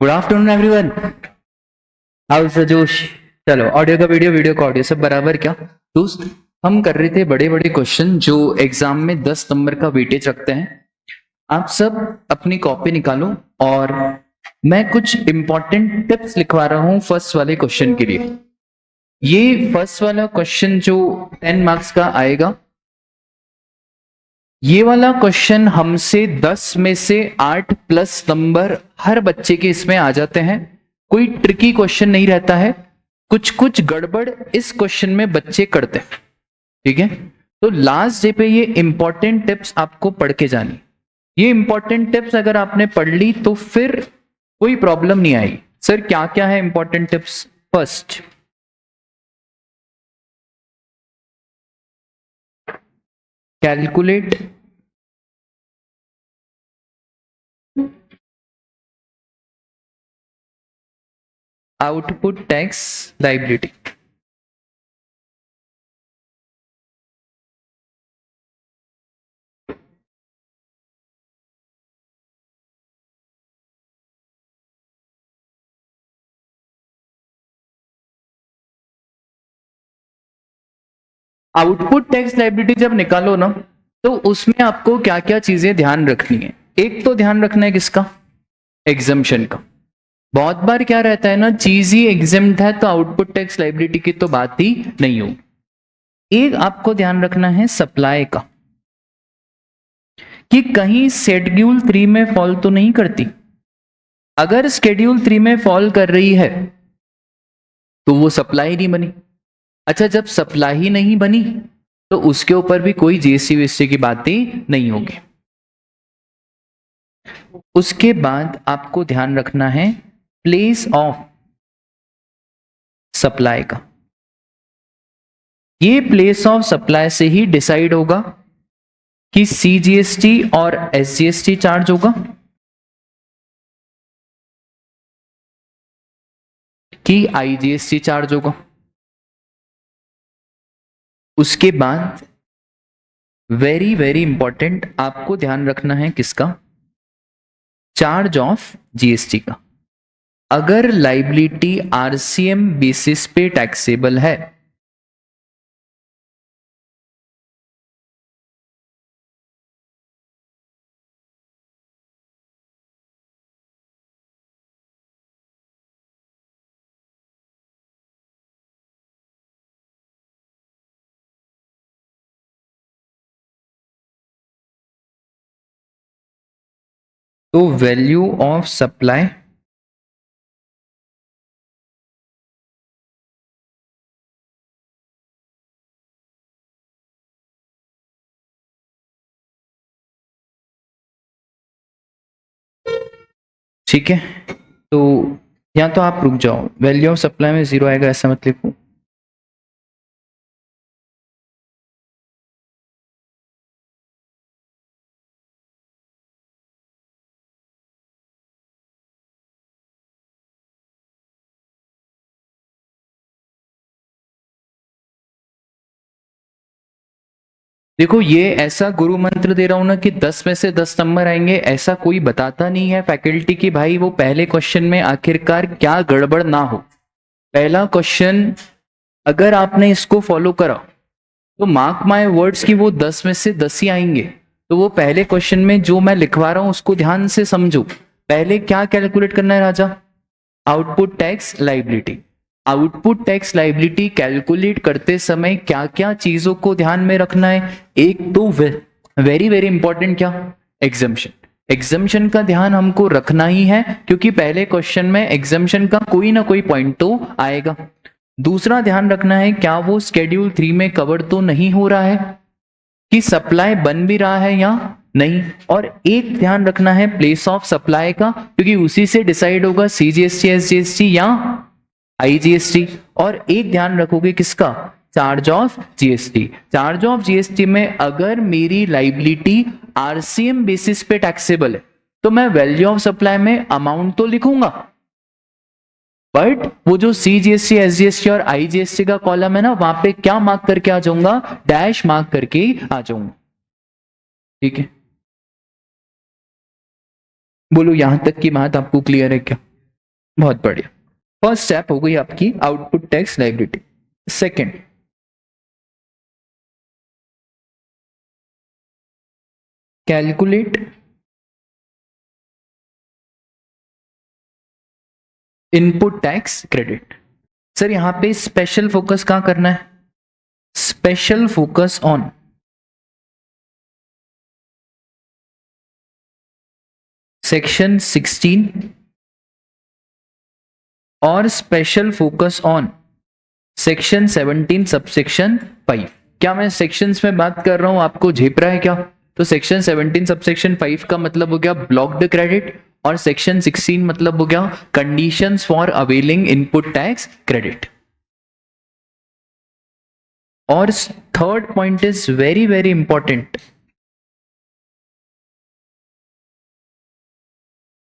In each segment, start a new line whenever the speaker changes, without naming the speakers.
Good afternoon everyone. How is the जोश? चलो, audio का वीडियो, वीडियो का ऑडियो, सब बराबर क्या दोस्त? हम कर रहे थे बड़े बड़े क्वेश्चन जो एग्जाम में 10 नंबर का वेटेज रखते हैं। आप सब अपनी कॉपी निकालो और मैं कुछ इंपॉर्टेंट टिप्स लिखवा रहा हूं फर्स्ट वाले क्वेश्चन के लिए। ये फर्स्ट वाला क्वेश्चन जो 10 मार्क्स का आएगा, ये वाला क्वेश्चन हमसे 10 में से 8 प्लस नंबर हर बच्चे के इसमें आ जाते हैं। कोई ट्रिकी क्वेश्चन नहीं रहता है, कुछ कुछ गड़बड़ इस क्वेश्चन में बच्चे करते हैं। ठीक है, तो लास्ट डे पे ये इंपॉर्टेंट टिप्स आपको पढ़ के जानी। ये इंपॉर्टेंट टिप्स अगर आपने पढ़ ली तो फिर कोई प्रॉब्लम नहीं आएगी। सर क्या क्या है important tips? First, calculate output tax liability. Output tax liability जब निकालो ना, तो उसमें आपको क्या क्या चीजें ध्यान रखनी है। एक तो ध्यान रखना है किसका? एग्जम्पशन का। बहुत बार क्या रहता है ना, चीज ही एग्जेम्प्ट है तो आउटपुट टैक्स लायबिलिटी की तो बात ही नहीं होगी। एक आपको ध्यान रखना है सप्लाई का, कि कहीं शेड्यूल 3 में फॉल तो नहीं करती। अगर शेड्यूल 3 में फॉल कर रही है तो वो सप्लाई नहीं बनी। अच्छा, जब सप्लाई ही नहीं बनी तो उसके ऊपर भी कोई जीएसटी वीएसटी की बात ही नहीं होगी। उसके बाद आपको ध्यान रखना है प्लेस ऑफ सप्लाई का। ये प्लेस ऑफ सप्लाई से ही डिसाइड होगा कि सीजीएसटी और एसजीएसटी चार्ज होगा कि आईजीएसटी चार्ज होगा। उसके बाद वेरी वेरी इंपॉर्टेंट आपको ध्यान रखना है किसका? चार्ज ऑफ जीएसटी का। अगर लाइबिलिटी आरसीएम बेसिस पे टैक्सेबल है तो वैल्यू ऑफ सप्लाई ठीक है। तो या तो आप रुक जाओ, वैल्यू ऑफ सप्लाई में जीरो आएगा ऐसा मत लिखो। देखो, ये ऐसा गुरु मंत्र दे रहा हूं ना कि 10 में से 10 नंबर आएंगे, ऐसा कोई बताता नहीं है फैकल्टी की भाई वो पहले क्वेश्चन में आखिरकार क्या गड़बड़ ना हो। पहला क्वेश्चन अगर आपने इसको फॉलो करा तो मार्क माय वर्ड्स की वो 10 में से 10 ही आएंगे। तो वो पहले क्वेश्चन में जो मैं लिखवा रहा हूं उसको ध्यान से समझो। पहले क्या कैलकुलेट करना है राजा? Output tax liability. Output tax liability calculate करते समय क्या क्या चीजों को ध्यान में रखना है? एक तो वेरी वेरी इंपॉर्टेंट क्या? एग्जम्पशन। एग्जम्पशन का ध्यान हमको रखना ही है क्योंकि पहले क्वेश्चन में एग्जम्पशन का कोई ना कोई पॉइंट तो आएगा। दूसरा ध्यान रखना है क्या वो स्केड्यूल 3 में कवर तो नहीं हो रहा है, कि सप्लाई बन भी रहा है या नहीं। और एक ध्यान रखना है प्लेस ऑफ सप्लाई का, क्योंकि उसी से डिसाइड होगा सीजीएसटी एसजीएसटी या आईजीएसटी। और एक ध्यान रखोगे किसका? Charge of GST. Charge of GST में अगर मेरी लाइबिलिटी आरसीएम बेसिस पे टैक्सेबल है तो मैं वैल्यू ऑफ सप्लाई में अमाउंट तो लिखूंगा, बट वो जो सीजीएसटी एसजीएसटी और आईजीएसटी का कॉलम है ना, वहां पे क्या मार्क करके आ जाऊंगा? डैश मार्क करके आ जाऊंगा। ठीक है, बोलो यहां तक की बात आपको क्लियर है क्या? बहुत बढ़िया, फर्स्ट स्टेप हो गई आपकी output tax liability. Second, calculate input tax credit. Sir यहां पे स्पेशल फोकस कहां करना है? स्पेशल फोकस ऑन सेक्शन 16 और special focus on section 17 subsection 5। क्या मैं सेक्शंस में बात कर रहा हूं, आपको झेप रहा है क्या? तो सेक्शन 17 सबसेक्शन 5 का मतलब हो गया ब्लॉक्ड क्रेडिट, और सेक्शन 16 मतलब हो गया conditions for availing input tax credit. और third point is very very important,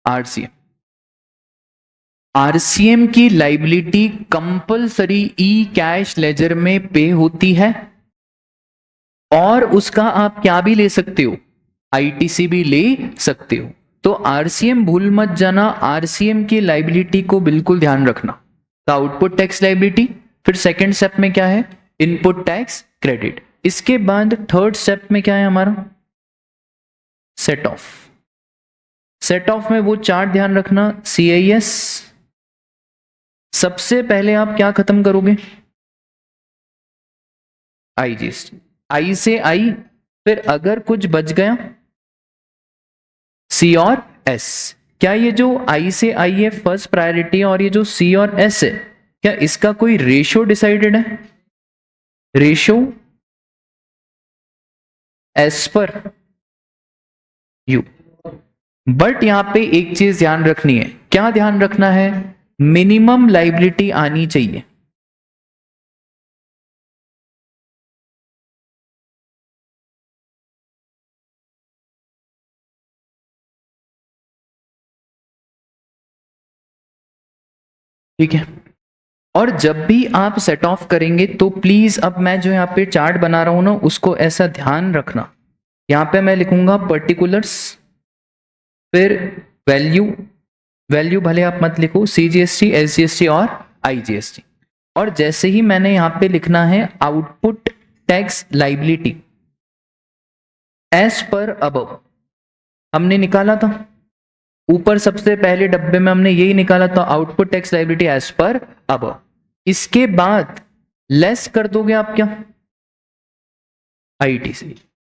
RCM. RCM की liability compulsory e cash ledger में पे होती है, और उसका आप क्या भी ले सकते हो, आईटीसी भी ले सकते हो। तो आरसीएम भूल मत जाना, आरसीएम की लाइबिलिटी को बिल्कुल ध्यान रखना। तो आउटपुट टैक्स लाइबिलिटी, फिर सेकंड स्टेप में क्या है, इनपुट टैक्स क्रेडिट। इसके बाद थर्ड स्टेप में क्या है हमारा, सेट ऑफ। सेट ऑफ में वो चार्ट ध्यान रखना, सीआईएस। सबसे पहले आप क्या खत्म करोगे, आईजीएसटी, आई से आई, फिर अगर कुछ बच गया सी और एस। क्या ये जो आई से आई है फर्स्ट प्रायोरिटी, और ये जो सी और एस है, क्या इसका कोई रेशियो डिसाइडेड है? रेशियो एस पर यू। बट यहां पे एक चीज ध्यान रखनी है, क्या ध्यान रखना है, मिनिमम लाइबिलिटी आनी चाहिए। ठीक है, और जब भी आप सेट ऑफ करेंगे तो प्लीज, अब मैं जो यहाँ पे चार्ट बना रहा हूं ना, उसको ऐसा ध्यान रखना, यहाँ पे मैं लिखूंगा पर्टिकुलर्स, फिर वैल्यू, वैल्यू भले आप मत लिखो, सीजीएसटी, एसजीएसटी और आईजीएसटी। और जैसे ही मैंने यहाँ पे लिखना है output tax liability as per above, हमने निकाला था ऊपर सबसे पहले डब्बे में, हमने यही निकाला था output tax liability as per above. इसके बाद लेस कर दोगे आप क्या, आईटीसी।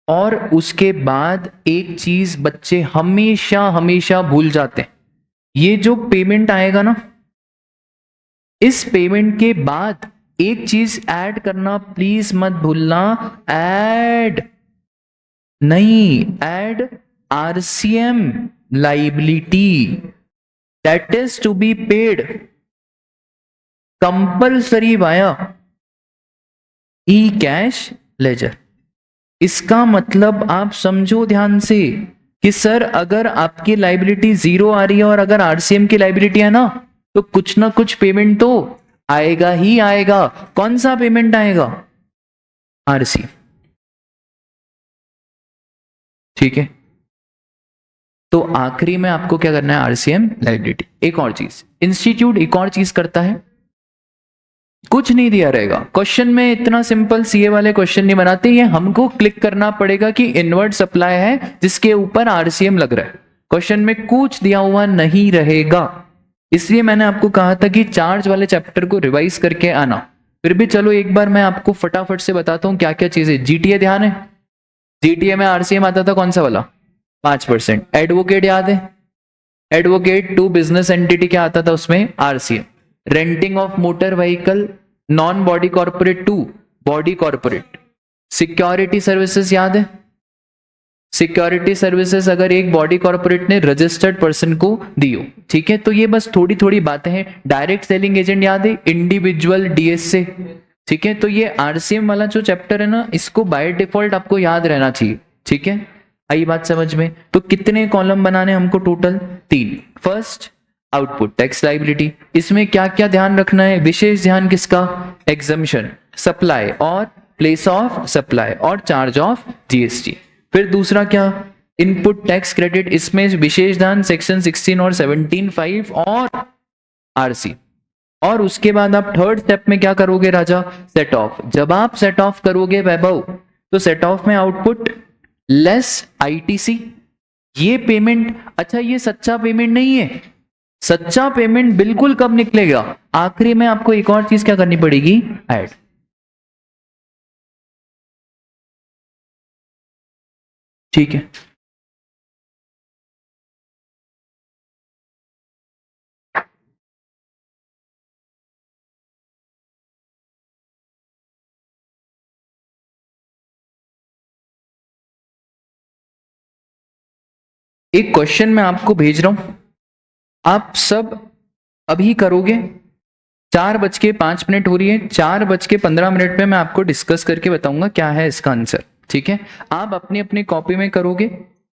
और उसके बाद एक चीज बच्चे हमेशा हमेशा भूल जाते हैं, ये जो पेमेंट आएगा ना, इस पेमेंट के बाद एक चीज ऐड करना प्लीज मत भूलना, ऐड नहीं, add RCM liability that is to be paid compulsory via e cash ledger. इसका मतलब आप समझो ध्यान से कि सर अगर आपकी लाइबिलिटी जीरो आ रही है और अगर आरसीएम की लाइबिलिटी है ना, तो कुछ ना कुछ पेमेंट तो आएगा ही आएगा। कौन सा पेमेंट आएगा, आरसीएम। ठीक है, तो आखिरी में आपको क्या करना है, आरसीएम लाइबिलिटी। एक और चीज इंस्टीट्यूट एक और चीज करता है, कुछ नहीं दिया रहेगा क्वेश्चन में, इतना सिंपल सीए वाले क्वेश्चन नहीं बनाते, ये हमको क्लिक करना पड़ेगा कि इनवर्ट सप्लाई है जिसके ऊपर आरसीएम लग रहा है, क्वेश्चन में कुछ दिया हुआ नहीं रहेगा। इसलिए मैंने आपको कहा था कि चार्ज वाले चैप्टर को रिवाइज करके आना। फिर भी चलो एक बार मैं आपको फटाफट से बताता हूं क्या क्या चीजें। जीटीए ध्यान है, जीटीए में आरसीएम आता था कौन सा वाला, 5%। एडवोकेट याद है, एडवोकेट टू बिजनेस एंटिटी क्या आता था उसमें, RCM. Renting of motor vehicle non body corporate to body corporate. Security services याद है, सिक्योरिटी सर्विसेज अगर एक बॉडी कॉर्पोरेट ने रजिस्टर्ड पर्सन को दी हो, ठीक है। तो ये बस थोड़ी थोड़ी बातें हैं। डायरेक्ट सेलिंग एजेंट याद है, इंडिविजुअल डीएस से, ठीक है। तो ये आरसीएम वाला जो चैप्टर है ना, इसको बाय डिफॉल्ट आपको याद रहना चाहिए, ठीक है। आई बात समझ में? तो कितने कॉलम बनाने हमको, total 3। First output tax liability, इसमें क्या क्या ध्यान रखना है, विशेष ध्यान किसका, एग्जम्पशन, सप्लाई और प्लेस ऑफ सप्लाई और चार्ज ऑफ जीएसटी। फिर दूसरा क्या, इनपुट टैक्स क्रेडिट, इसमें विशेष ध्यान सेक्शन 16 और 17(5) और आरसी। और उसके बाद आप थर्ड स्टेप में क्या करोगे राजा, सेट ऑफ। जब आप सेट ऑफ करोगे वैभव, तो सेट ऑफ में आउटपुट लेस आईटीसी, ये पेमेंट। अच्छा ये सच्चा पेमेंट नहीं है, सच्चा पेमेंट बिल्कुल कब निकलेगा, आखिरी में आपको एक और चीज क्या करनी पड़ेगी, ऐड। ठीक है, एक क्वेश्चन मैं आपको भेज रहा हूं, आप सब अभी करोगे। 4:05 हो रही है, 4:15 में मैं आपको डिस्कस करके बताऊंगा क्या है इसका आंसर। ठीक है, आप अपनी अपनी कॉपी में करोगे,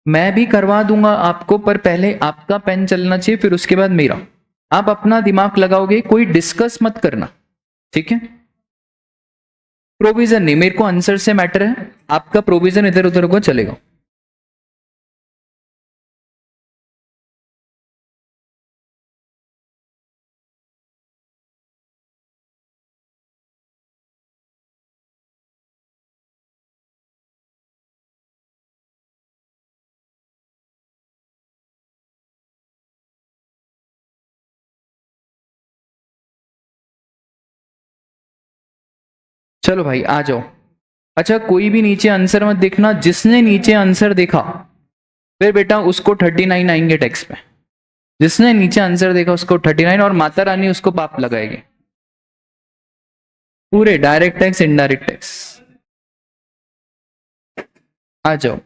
मैं भी करवा दूंगा आपको, पर पहले आपका पेन चलना चाहिए, फिर उसके बाद मेरा। आप अपना दिमाग लगाओगे, कोई डिस्कस मत करना। ठीक है, प्रोविजन नहीं, मेरे को आंसर से मैटर है, आपका प्रोविजन इधर उधर को चलेगा। चलो भाई आ जाओ। अच्छा कोई भी नीचे आंसर मत देखना, जिसने नीचे आंसर देखा फिर बेटा उसको 39 आएंगे टैक्स पे। जिसने नीचे आंसर देखा उसको 39, और माता रानी उसको पाप लगाएगी, पूरे डायरेक्ट टैक्स इनडायरेक्ट टैक्स। आ जाओ,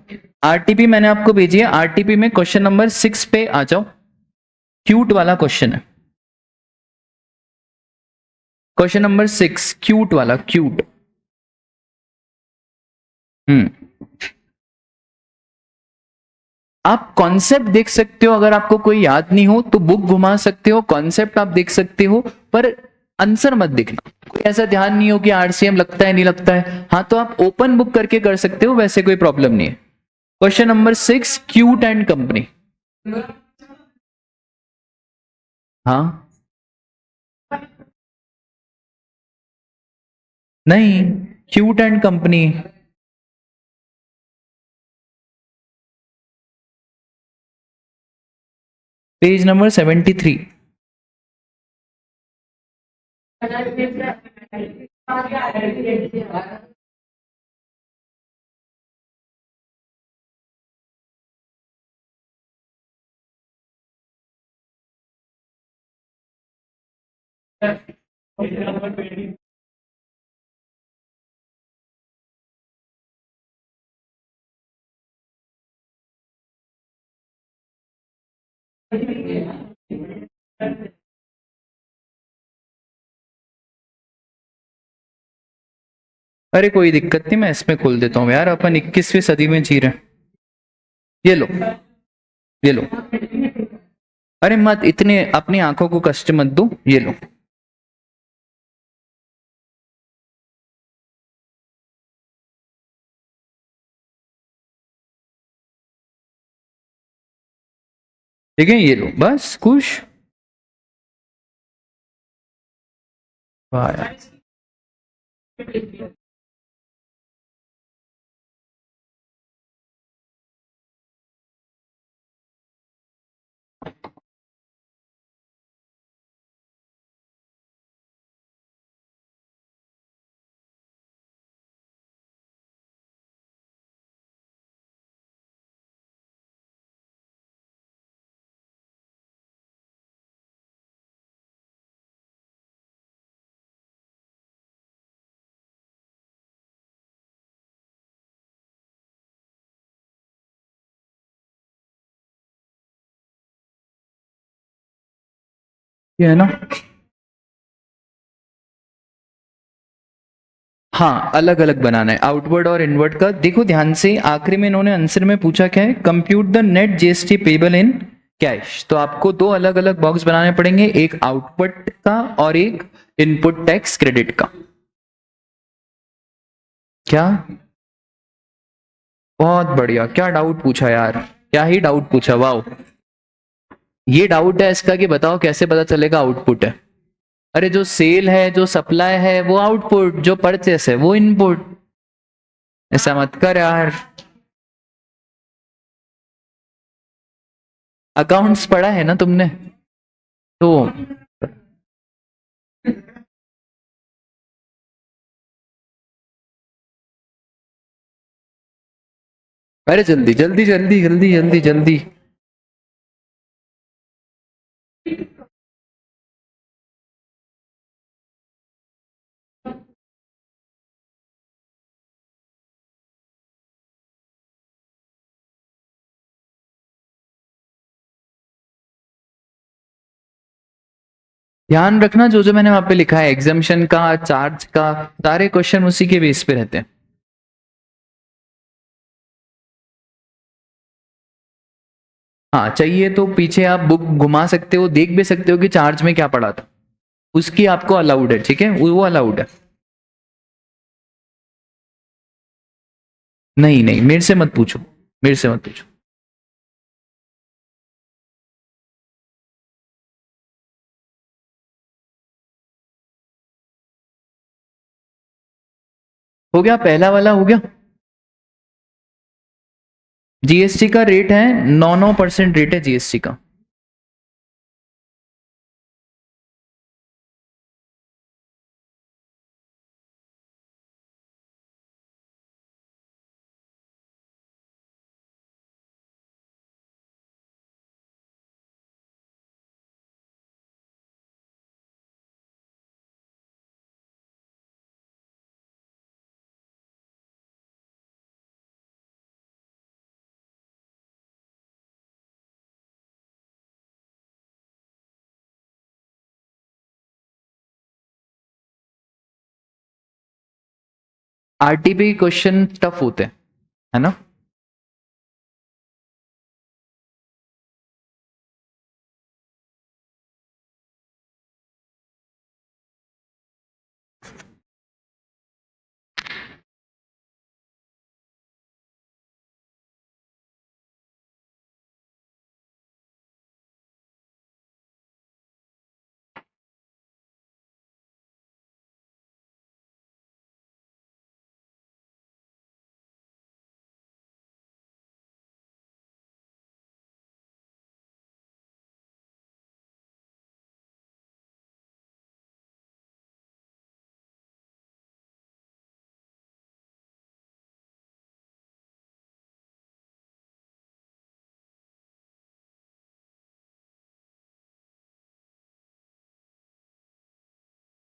आरटीपी मैंने आपको भेजी है, आरटीपी में क्वेश्चन नंबर 6 पे आ जाओ। क्यूट वाला क्वेश्चन है, क्वेश्चन नंबर 6 क्यूट वाला, क्यूट। हम्म, आप कॉन्सेप्ट देख सकते हो, अगर आपको कोई याद नहीं हो तो बुक घुमा सकते हो, कॉन्सेप्ट आप देख सकते हो, पर आंसर मत देखना। कोई ऐसा ध्यान नहीं हो कि आरसीएम लगता है नहीं लगता है, हाँ तो आप ओपन बुक करके कर सकते हो, वैसे कोई प्रॉब्लम नहीं है। Question number 6 cute and company. हाँ, नहीं, cute and company. Page number 73। अरे कोई दिक्कत नहीं, मैं इसमें खोल देता हूँ यार, अपन 21वीं सदी में जी रहे हैं। ये लो, ये लो। अरे मत इतने अपनी आंखों को कष्ट मत दो, ये लो। ठीक है, ये लो, बस खुश। वाह यार। ये है ना, हाँ अलग अलग बनाना है, आउटवर्ड और इनवर्ड का। देखो ध्यान से, आखिरी में इन्होंने आंसर में पूछा क्या है, compute the net GST payable in cash. तो आपको दो अलग अलग बॉक्स बनाने पड़ेंगे, एक आउटपुट का और एक इनपुट टैक्स क्रेडिट का। क्या, बहुत बढ़िया, क्या डाउट पूछा यार, क्या ही डाउट पूछा, वाह। ये डाउट है इसका कि बताओ कैसे पता चलेगा आउटपुट है। अरे जो सेल है, जो सप्लाई है वो आउटपुट, जो परचेस है वो इनपुट। ऐसा मत कर यार। अकाउंट्स पढ़ा है ना तुमने तो। अरे जल्दी जल्दी जल्दी जल्दी जल्दी जल्दी। ध्यान रखना जो जो मैंने वहां पे लिखा है एग्जामिशन का, चार्ज का, सारे क्वेश्चन उसी के बेस पे रहते हैं। हाँ चाहिए तो पीछे आप बुक घुमा सकते हो, देख भी सकते हो कि चार्ज में क्या पड़ा था। उसकी आपको अलाउड है, ठीक है, वो अलाउड है। नहीं नहीं, मेरे से मत पूछो, मेरे से मत पूछो। हो गया, पहला वाला हो गया। जीएसटी का रेट है 9% रेट है जीएसटी का। आरटीपी क्वेश्चन टफ होते हैं, है ना।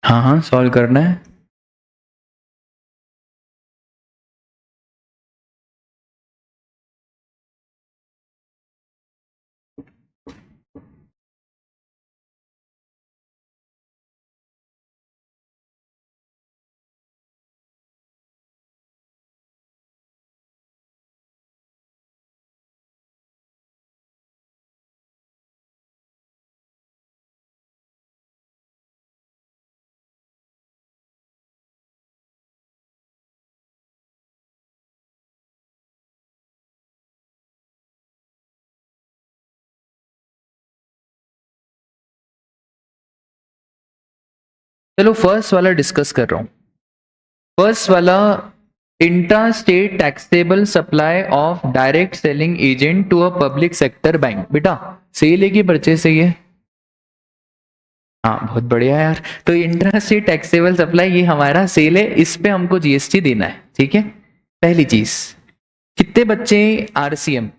हाँ हाँ, सॉल्व करना है। चलो फर्स्ट वाला डिस्कस कर रहा हूं। फर्स्ट वाला, intra state taxable supply of direct selling agent to a public sector bank. बेटा सेल है कि परचेस है ये? हाँ बहुत बढ़िया यार। तो इंट्रा स्टेट टैक्सेबल सप्लाई ये हमारा सेल है, इस पे हमको जीएसटी देना है, ठीक है। पहली चीज, कितने बच्चे आरसीएम,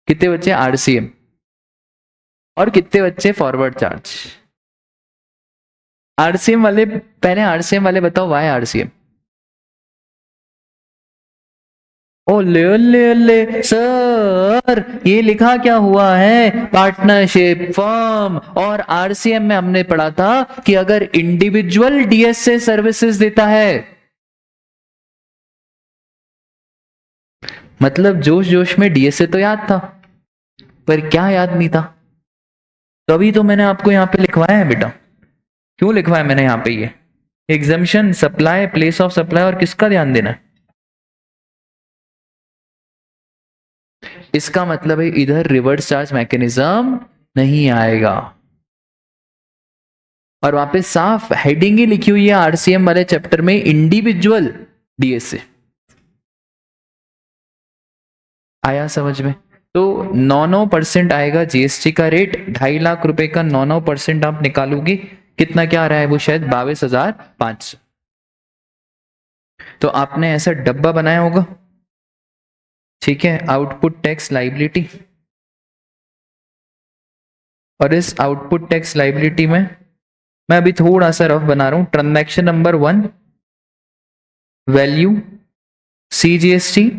कितने बच्चे आरसीएम, और कितने बच्चे फॉरवर्ड चार्ज? आरसीएम वाले, पहले आरसीएम वाले बताओ वाई आरसीएम। ओ ले ले ले सर, ये लिखा क्या हुआ है, पार्टनरशिप फर्म। और आरसीएम में हमने पढ़ा था कि अगर इंडिविजुअल डीएसए सर्विसेज देता है, मतलब जोश जोश में डीएसए तो याद था, पर क्या याद नहीं था। तभी तो मैंने आपको यहां पे लिखवाया है बेटा। क्यों लिखवाया मैंने यहां पे ये exemption, supply, place of supply, और किसका ध्यान देना है? इसका मतलब है इधर रिवर्स चार्ज मैकेनिज्म नहीं आएगा। और वहां पे साफ हेडिंग ही लिखी हुई है आरसीएम वाले चैप्टर में, इंडिविजुअल डीएसए। आया समझ में? तो 9% आएगा जीएसटी का रेट, 2.5 लाख रुपए का 9% आप निकालोगे, कितना क्या आ रहा है वो, शायद 22,500। तो आपने ऐसा डब्बा बनाया होगा, ठीक है, आउटपुट टैक्स लाइबिलिटी। और इस आउटपुट टैक्स लाइबिलिटी में मैं अभी थोड़ा सा रफ बना रहा हूं। Transaction number 1 value, CGST,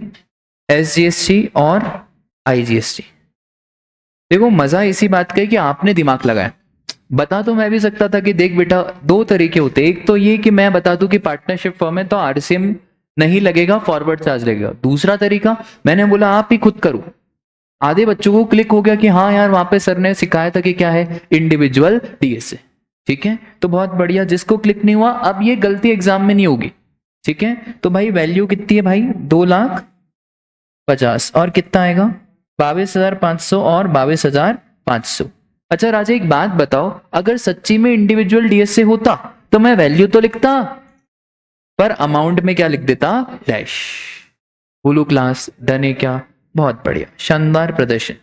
SGST और आईजीएसटी। देखो मजा इसी बात का है कि आपने दिमाग लगाया। बता तो मैं भी सकता था कि देख बेटा 2 तरीके होते, एक तो ये कि मैं बता दूं कि पार्टनरशिप फर्म है तो आरसीएम नहीं लगेगा, फॉरवर्ड चार्ज लगेगा। दूसरा तरीका मैंने बोला आप ही खुद करो। आधे बच्चों को क्लिक हो गया कि हाँ यार वहां पे सर ने सिखाया था कि क्या है, इंडिविजुअल डीएसए, ठीक है, तो बहुत बढ़िया। जिसको क्लिक नहीं हुआ, अब ये गलती एग्जाम में नहीं होगी, ठीक है। तो भाई वैल्यू कितनी है भाई, 2,50,000 और कितना आएगा 22,500 और 22,500। अच्छा राजा एक बात बताओ, अगर सच्ची में इंडिविजुअल डीएसए होता तो मैं वैल्यू तो लिखता, पर अमाउंट में क्या लिख देता, डैश। बोलो क्लास डन है क्या? बहुत बढ़िया, शानदार प्रदर्शन।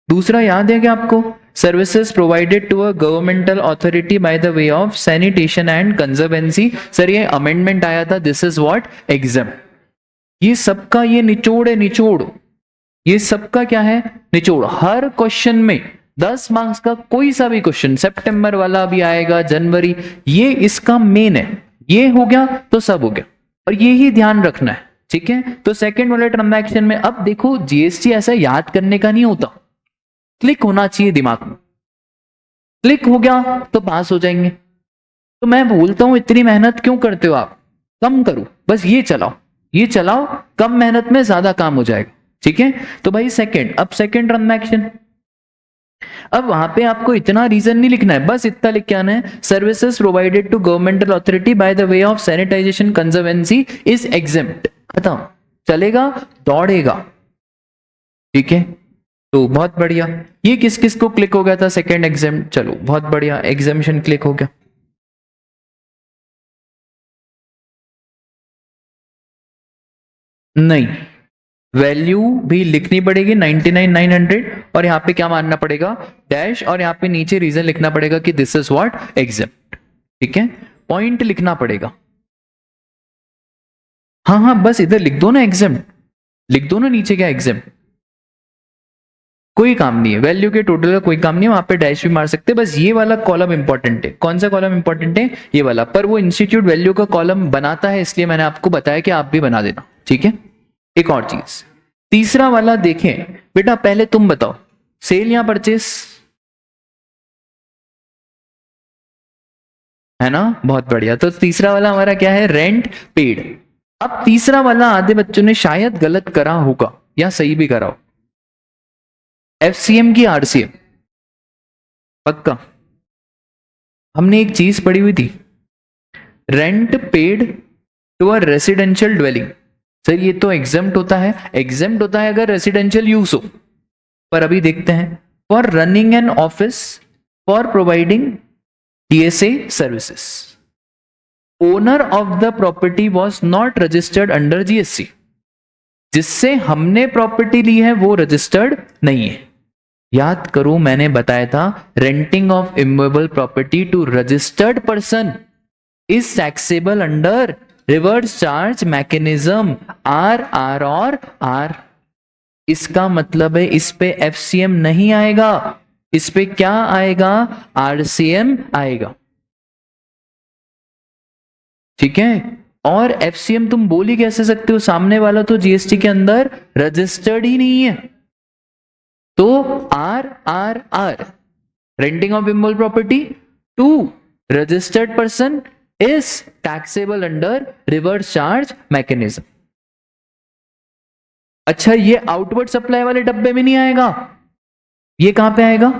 दूसरा याद है क्या आपको, services provided to a governmental authority by the way of sanitation and conservancy. Sir ये अमेंडमेंट आया था, दिस इज व्हाट, एग्जाम। ये सबका ये निचोड़ है, निचोड़, ये सबका क्या है, निचोड़। हर क्वेश्चन में 10 मार्क्स का कोई सा भी क्वेश्चन, सितंबर वाला भी आएगा, जनवरी, ये इसका मेन है। ये हो गया तो सब हो गया, और ये ही ध्यान रखना है, ठीक है। तो सेकंड वाले ट्रांजैक्शन में अब देखो जीएसटी ऐसा याद करने का नहीं होता, क्लिक होना चाहिए दिमाग में। क्लिक हो गया तो पास हो जाएंगे। तो मैं बोलता हूं इतनी मेहनत क्यों करते हो आप, कम करो, बस ये चलाओ, ये चलाओ, कम मेहनत में ज्यादा काम हो जाएगा, ठीक है। तो भाई सेकंड, अब सेकंड ट्रांजैक्शन, अब वहां पे आपको इतना रीजन नहीं लिखना है, बस इतना लिख के आना है, services provided to governmental authority by the way of sanitization conservancy is exempt, खत्म, चलेगा, दौड़ेगा, ठीक है। तो बहुत बढ़िया, ये किस किस को क्लिक हो गया था, सेकंड एग्जाम, चलो बहुत बढ़िया, एग्जामिशन क्लिक हो गया। नहीं, वैल्यू भी लिखनी पड़ेगी 99,900, और यहां पे क्या मानना पड़ेगा, डैश, और यहां पे नीचे रीजन लिखना पड़ेगा कि दिस इज व्हाट, एग्जाम, ठीक है। पॉइंट लिखना पड़ेगा, हाँ हाँ बस इधर लिख दो ना एग्जाम, लिख दो ना नीचे क्या एग्जाम, कोई काम नहीं है, वैल्यू के टोटल का कोई काम नहीं है, वहां पे डैश भी मार सकते हैं। बस ये वाला कॉलम इंपॉर्टेंट है। कौन सा कॉलम इंपॉर्टेंट है, ये वाला, पर वो इंस्टीट्यूट वैल्यू का कॉलम बनाता है, इसलिए मैंने आपको बताया कि आप भी बना देना, ठीक है। एक और चीज, तीसरा वाला देखें बेटा, पहले तुम बताओ, सेल या परचेस, है ना, बहुत बढ़िया। तो तीसरा वाला हमारा क्या है, रेंट पेड। अब तीसरा वाला आधे बच्चों ने शायद गलत करा होगा या सही भी करा हो, एफसीएम की आरसीएम, पक्का हमने एक चीज पढ़ी हुई थी, rent paid to a residential dwelling. Sir ये तो एग्जेम्प्ट होता है, एग्जेम्प्ट होता है अगर रेसिडेंशियल यूज हो, पर अभी देखते हैं, for running an office, for providing DSA services, owner of the property was not registered under GST. जिससे हमने प्रॉपर्टी ली है वो रजिस्टर्ड नहीं है। याद करो मैंने बताया था, renting of immovable property to registered person is taxable under reverse charge mechanism, R R और आर। इसका मतलब है इस पे एफसीएम नहीं आएगा, इस पे क्या आएगा, आरसीएम आएगा, ठीक है। और एफसीएम तुम बोल ही कैसे सकते हो, सामने वाला तो जीएसटी के अंदर रजिस्टर्ड ही नहीं है। तो R R R, renting of immovable property to registered person is taxable under reverse charge mechanism. अच्छा ये आउटवर्ड सप्लाई वाले डब्बे में नहीं आएगा, ये कहां पे आएगा,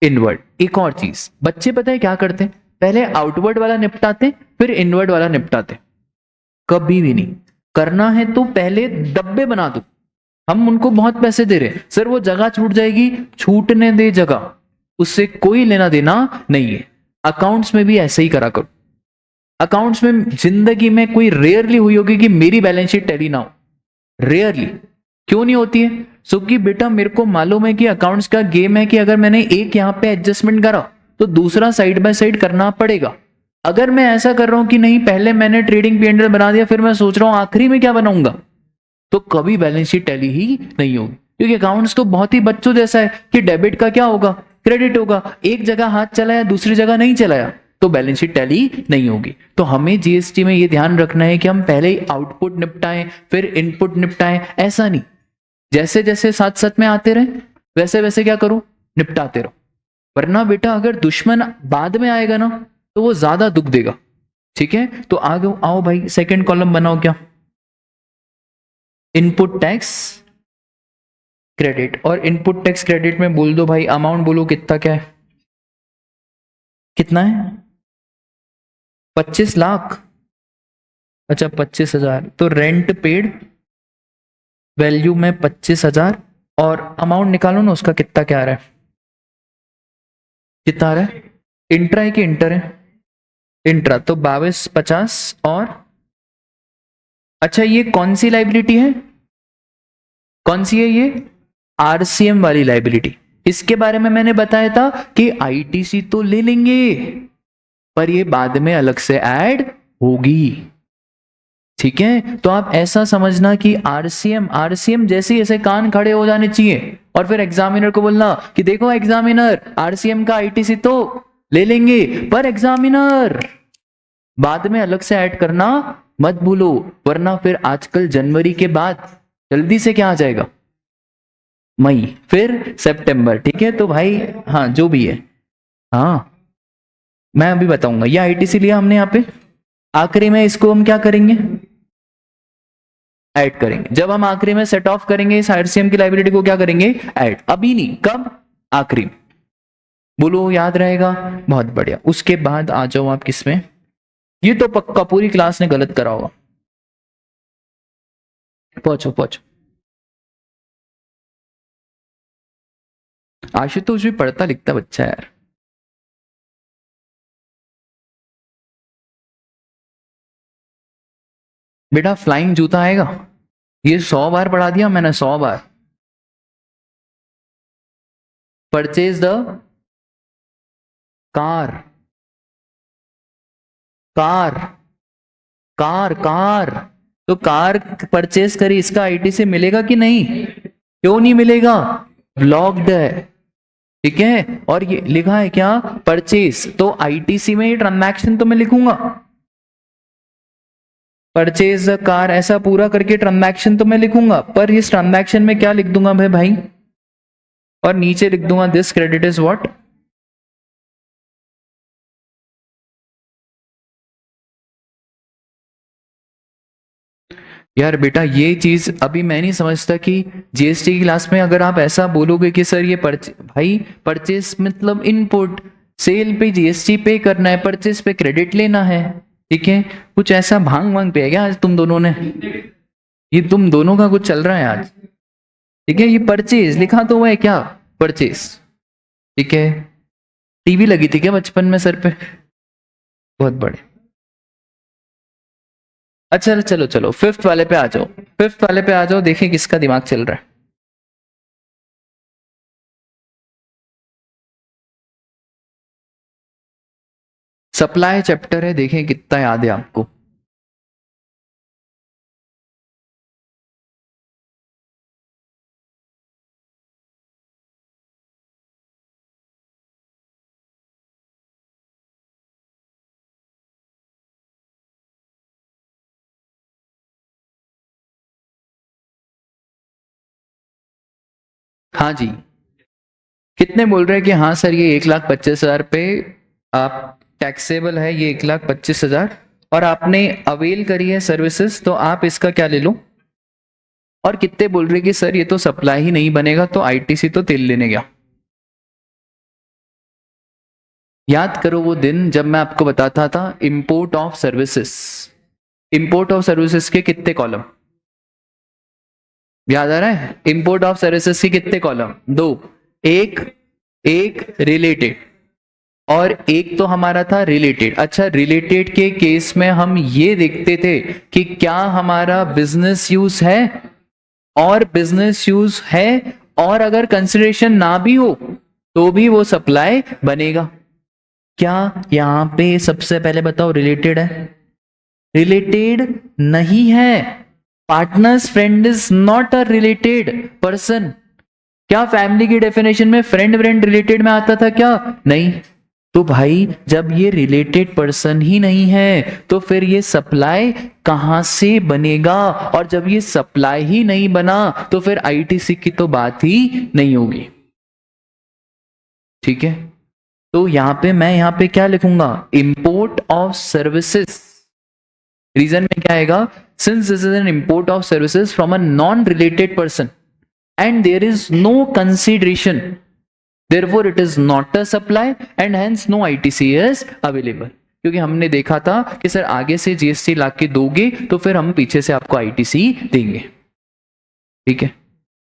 इनवर्ड। एक और चीज, बच्चे पता है क्या करते हैं, पहले आउटवर्ड वाला निपटाते फिर इनवर्ड वाला निपटाते। कभी भी नहीं करना है, तो पहले डब्बे बना दो, हम उनको बहुत पैसे दे रहे हैं सर, वो जगह छूट जाएगी, छूटने दे जगह, उससे कोई लेना देना नहीं है। अकाउंट्स में भी ऐसे ही करा करो। अकाउंट्स में जिंदगी में कोई रेयरली हुई होगी कि मेरी बैलेंस शीट टैली ना हो, रेयरली। क्यों नहीं होती है? क्योंकि बेटा मेरे को मालूम है कि अकाउंट्स का गेम है कि अगर मैंने एक यहां पे एडजस्टमेंट करा तो दूसरा साइड बाय साइड करना पड़ेगा। अगर मैं ऐसा कर रहा हूं कि नहीं पहले मैंने ट्रेडिंग पी&एल बना दिया, फिर मैं सोच रहा हूं आखिरी में क्या बनाऊंगा, तो कभी बैलेंस शीट टैली ही नहीं होगी। क्योंकि अकाउंट्स तो बहुत ही बच्चों जैसा है कि डेबिट का क्या होगा, क्रेडिट होगा, एक जगह हाथ चलाया दूसरी जगह नहीं चलाया तो बैलेंस शीट टैली नहीं होगी। तो हमें जीएसटी में ये ध्यान रखना है कि हम पहले ही आउटपुट निपटाएं फिर इनपुट निपटाएं, ऐसा नहीं। जैसे जैसे साथ साथ में आते रहे वैसे वैसे क्या करो, निपटाते रहो। वरना बेटा अगर दुश्मन बाद में आएगा ना तो वो ज्यादा दुख देगा। ठीक है, तो आगे आओ भाई, सेकंड कॉलम बनाओ क्या, इनपुट टैक्स क्रेडिट। और इनपुट टैक्स क्रेडिट में बोल दो भाई, अमाउंट बोलो कितना, क्या है, कितना है, 25 लाख। अच्छा 25,000, तो रेंट पेड वैल्यू में 25,000, और अमाउंट निकालो ना उसका कितना क्या आ रहा है, कितना आ रहा है, इंट्रा है कि इंटर है, इंट्रा, तो 2250। और अच्छा ये कौन सी लाइबिलिटी है, कौन सी है ये, आरसीएम वाली लाइबिलिटी। इसके बारे में मैंने बताया था कि आईटीसी तो ले लेंगे पर ये बाद में अलग से ऐड होगी। ठीक है, तो आप ऐसा समझना कि आरसीएम, आरसीएम जैसे ऐसे कान खड़े हो जाने चाहिए और फिर एग्जामिनर को बोलना कि देखो एग्जामिनर, आरसीएम का आईटीसी तो ले लेंगे पर एग्जामिनर बाद में अलग से ऐड करना मत भूलो, वरना फिर आजकल जनवरी के बाद जल्दी से क्या आ जाएगा, मई, फिर सितंबर। ठीक है, तो भाई हाँ जो भी है, हाँ मैं अभी बताऊंगा। ये आईटीसी लिया हमने यहाँ पे, आखिरी में इसको हम क्या करेंगे, ऐड करेंगे। जब हम आखिरी में सेट ऑफ करेंगे इस आरसीएम की लाइबिलिटी को क्या करेंगे, ऐड। अभी नहीं, कब, आखिरी में। बोलो याद रहेगा, बहुत बढ़िया। उसके बाद आ जाओ आप किसमें, ये तो पक्का पूरी क्लास ने गलत करा होगा, पहुंचो पहुंचो। आशुतोष भी पढ़ता लिखता बच्चा है यार। बेटा फ्लाइंग जूता आएगा, ये 100 बार पढ़ा दिया मैंने, 100 बार। Purchase the car, car, car, car, तो कार परचेज करी, इसका आईटी से मिलेगा कि नहीं, क्यों नहीं मिलेगा, ब्लॉक्ड है। ठीक है, और ये लिखा है क्या, परचेज, तो आईटीसी में ये ट्रांजैक्शन तो मैं लिखूंगा, परचेज द कार ऐसा पूरा करके ट्रांजैक्शन तो मैं लिखूंगा, पर इस ट्रांजैक्शन में क्या लिख दूंगा भाई, और नीचे लिख दूंगा दिस क्रेडिट इज व्हाट, यार बेटा ये चीज अभी मैं नहीं समझता कि जीएसटी की क्लास में अगर आप ऐसा बोलोगे कि सर ये भाई परचेस मतलब इनपुट, सेल पे जीएसटी पे करना है, परचेस पे क्रेडिट लेना है। ठीक है, कुछ ऐसा भांग वांग पे है क्या आज तुम दोनों ने, ये तुम दोनों का कुछ चल रहा है आज। ठीक है, ये परचेज लिखा तो हुआ है क्या, परचेज। ठीक है, टीवी लगी थी क्या बचपन में सर पे, बहुत बड़े। अच्छा चलो चलो फिफ्थ वाले पे आ जाओ, फिफ्थ वाले पे आ जाओ, देखें किसका दिमाग चल रहा है। सप्लाई चैप्टर है, देखें कितना याद है आपको। हाँ जी, कितने बोल रहे हैं कि हाँ सर ये 1,25,000 पे आप टैक्सेबल है, ये 1,25,000 और आपने अवेल करी है सर्विसेज, तो आप इसका क्या ले लो। और कितने बोल रहे हैं कि सर ये तो सप्लाई ही नहीं बनेगा, तो आईटीसी तो तेल लेने गया। याद करो वो दिन जब मैं आपको बताता था import of services, import of services के कितने कॉलम, याद आ रहा है? इंपोर्ट ऑफ सर्विसेज के कितने कॉलम? दो, एक रिलेटेड और एक तो हमारा था रिलेटेड। अच्छा, रिलेटेड के केस में हम ये देखते थे कि क्या हमारा बिजनेस यूज है, और बिजनेस यूज है और अगर कंसिडरेशन ना भी हो तो भी वो सप्लाई बनेगा। क्या यहां पे सबसे पहले बताओ रिलेटेड है? रिलेटेड नहीं है। Partners friend is not a related person. क्या फैमिली की डेफिनेशन में फ्रेंड रिलेटेड में आता था क्या? नहीं। तो भाई जब ये रिलेटेड पर्सन ही नहीं है तो फिर ये सप्लाई कहां से बनेगा? और जब ये सप्लाई ही नहीं बना तो फिर आईटीसी की तो बात ही नहीं होगी। ठीक है, तो मैं यहां पे क्या लिखूंगा? Import of services. रीजन में क्या आएगा? Since this is an import of services from a non related person and there is no consideration, therefore it is not a supply and hence no ITC is available। क्योंकि हमने देखा था कि sir आगे से जीएसटी ला के दोगे तो फिर हम पीछे से आपको आईटीसी देंगे। ठीक है,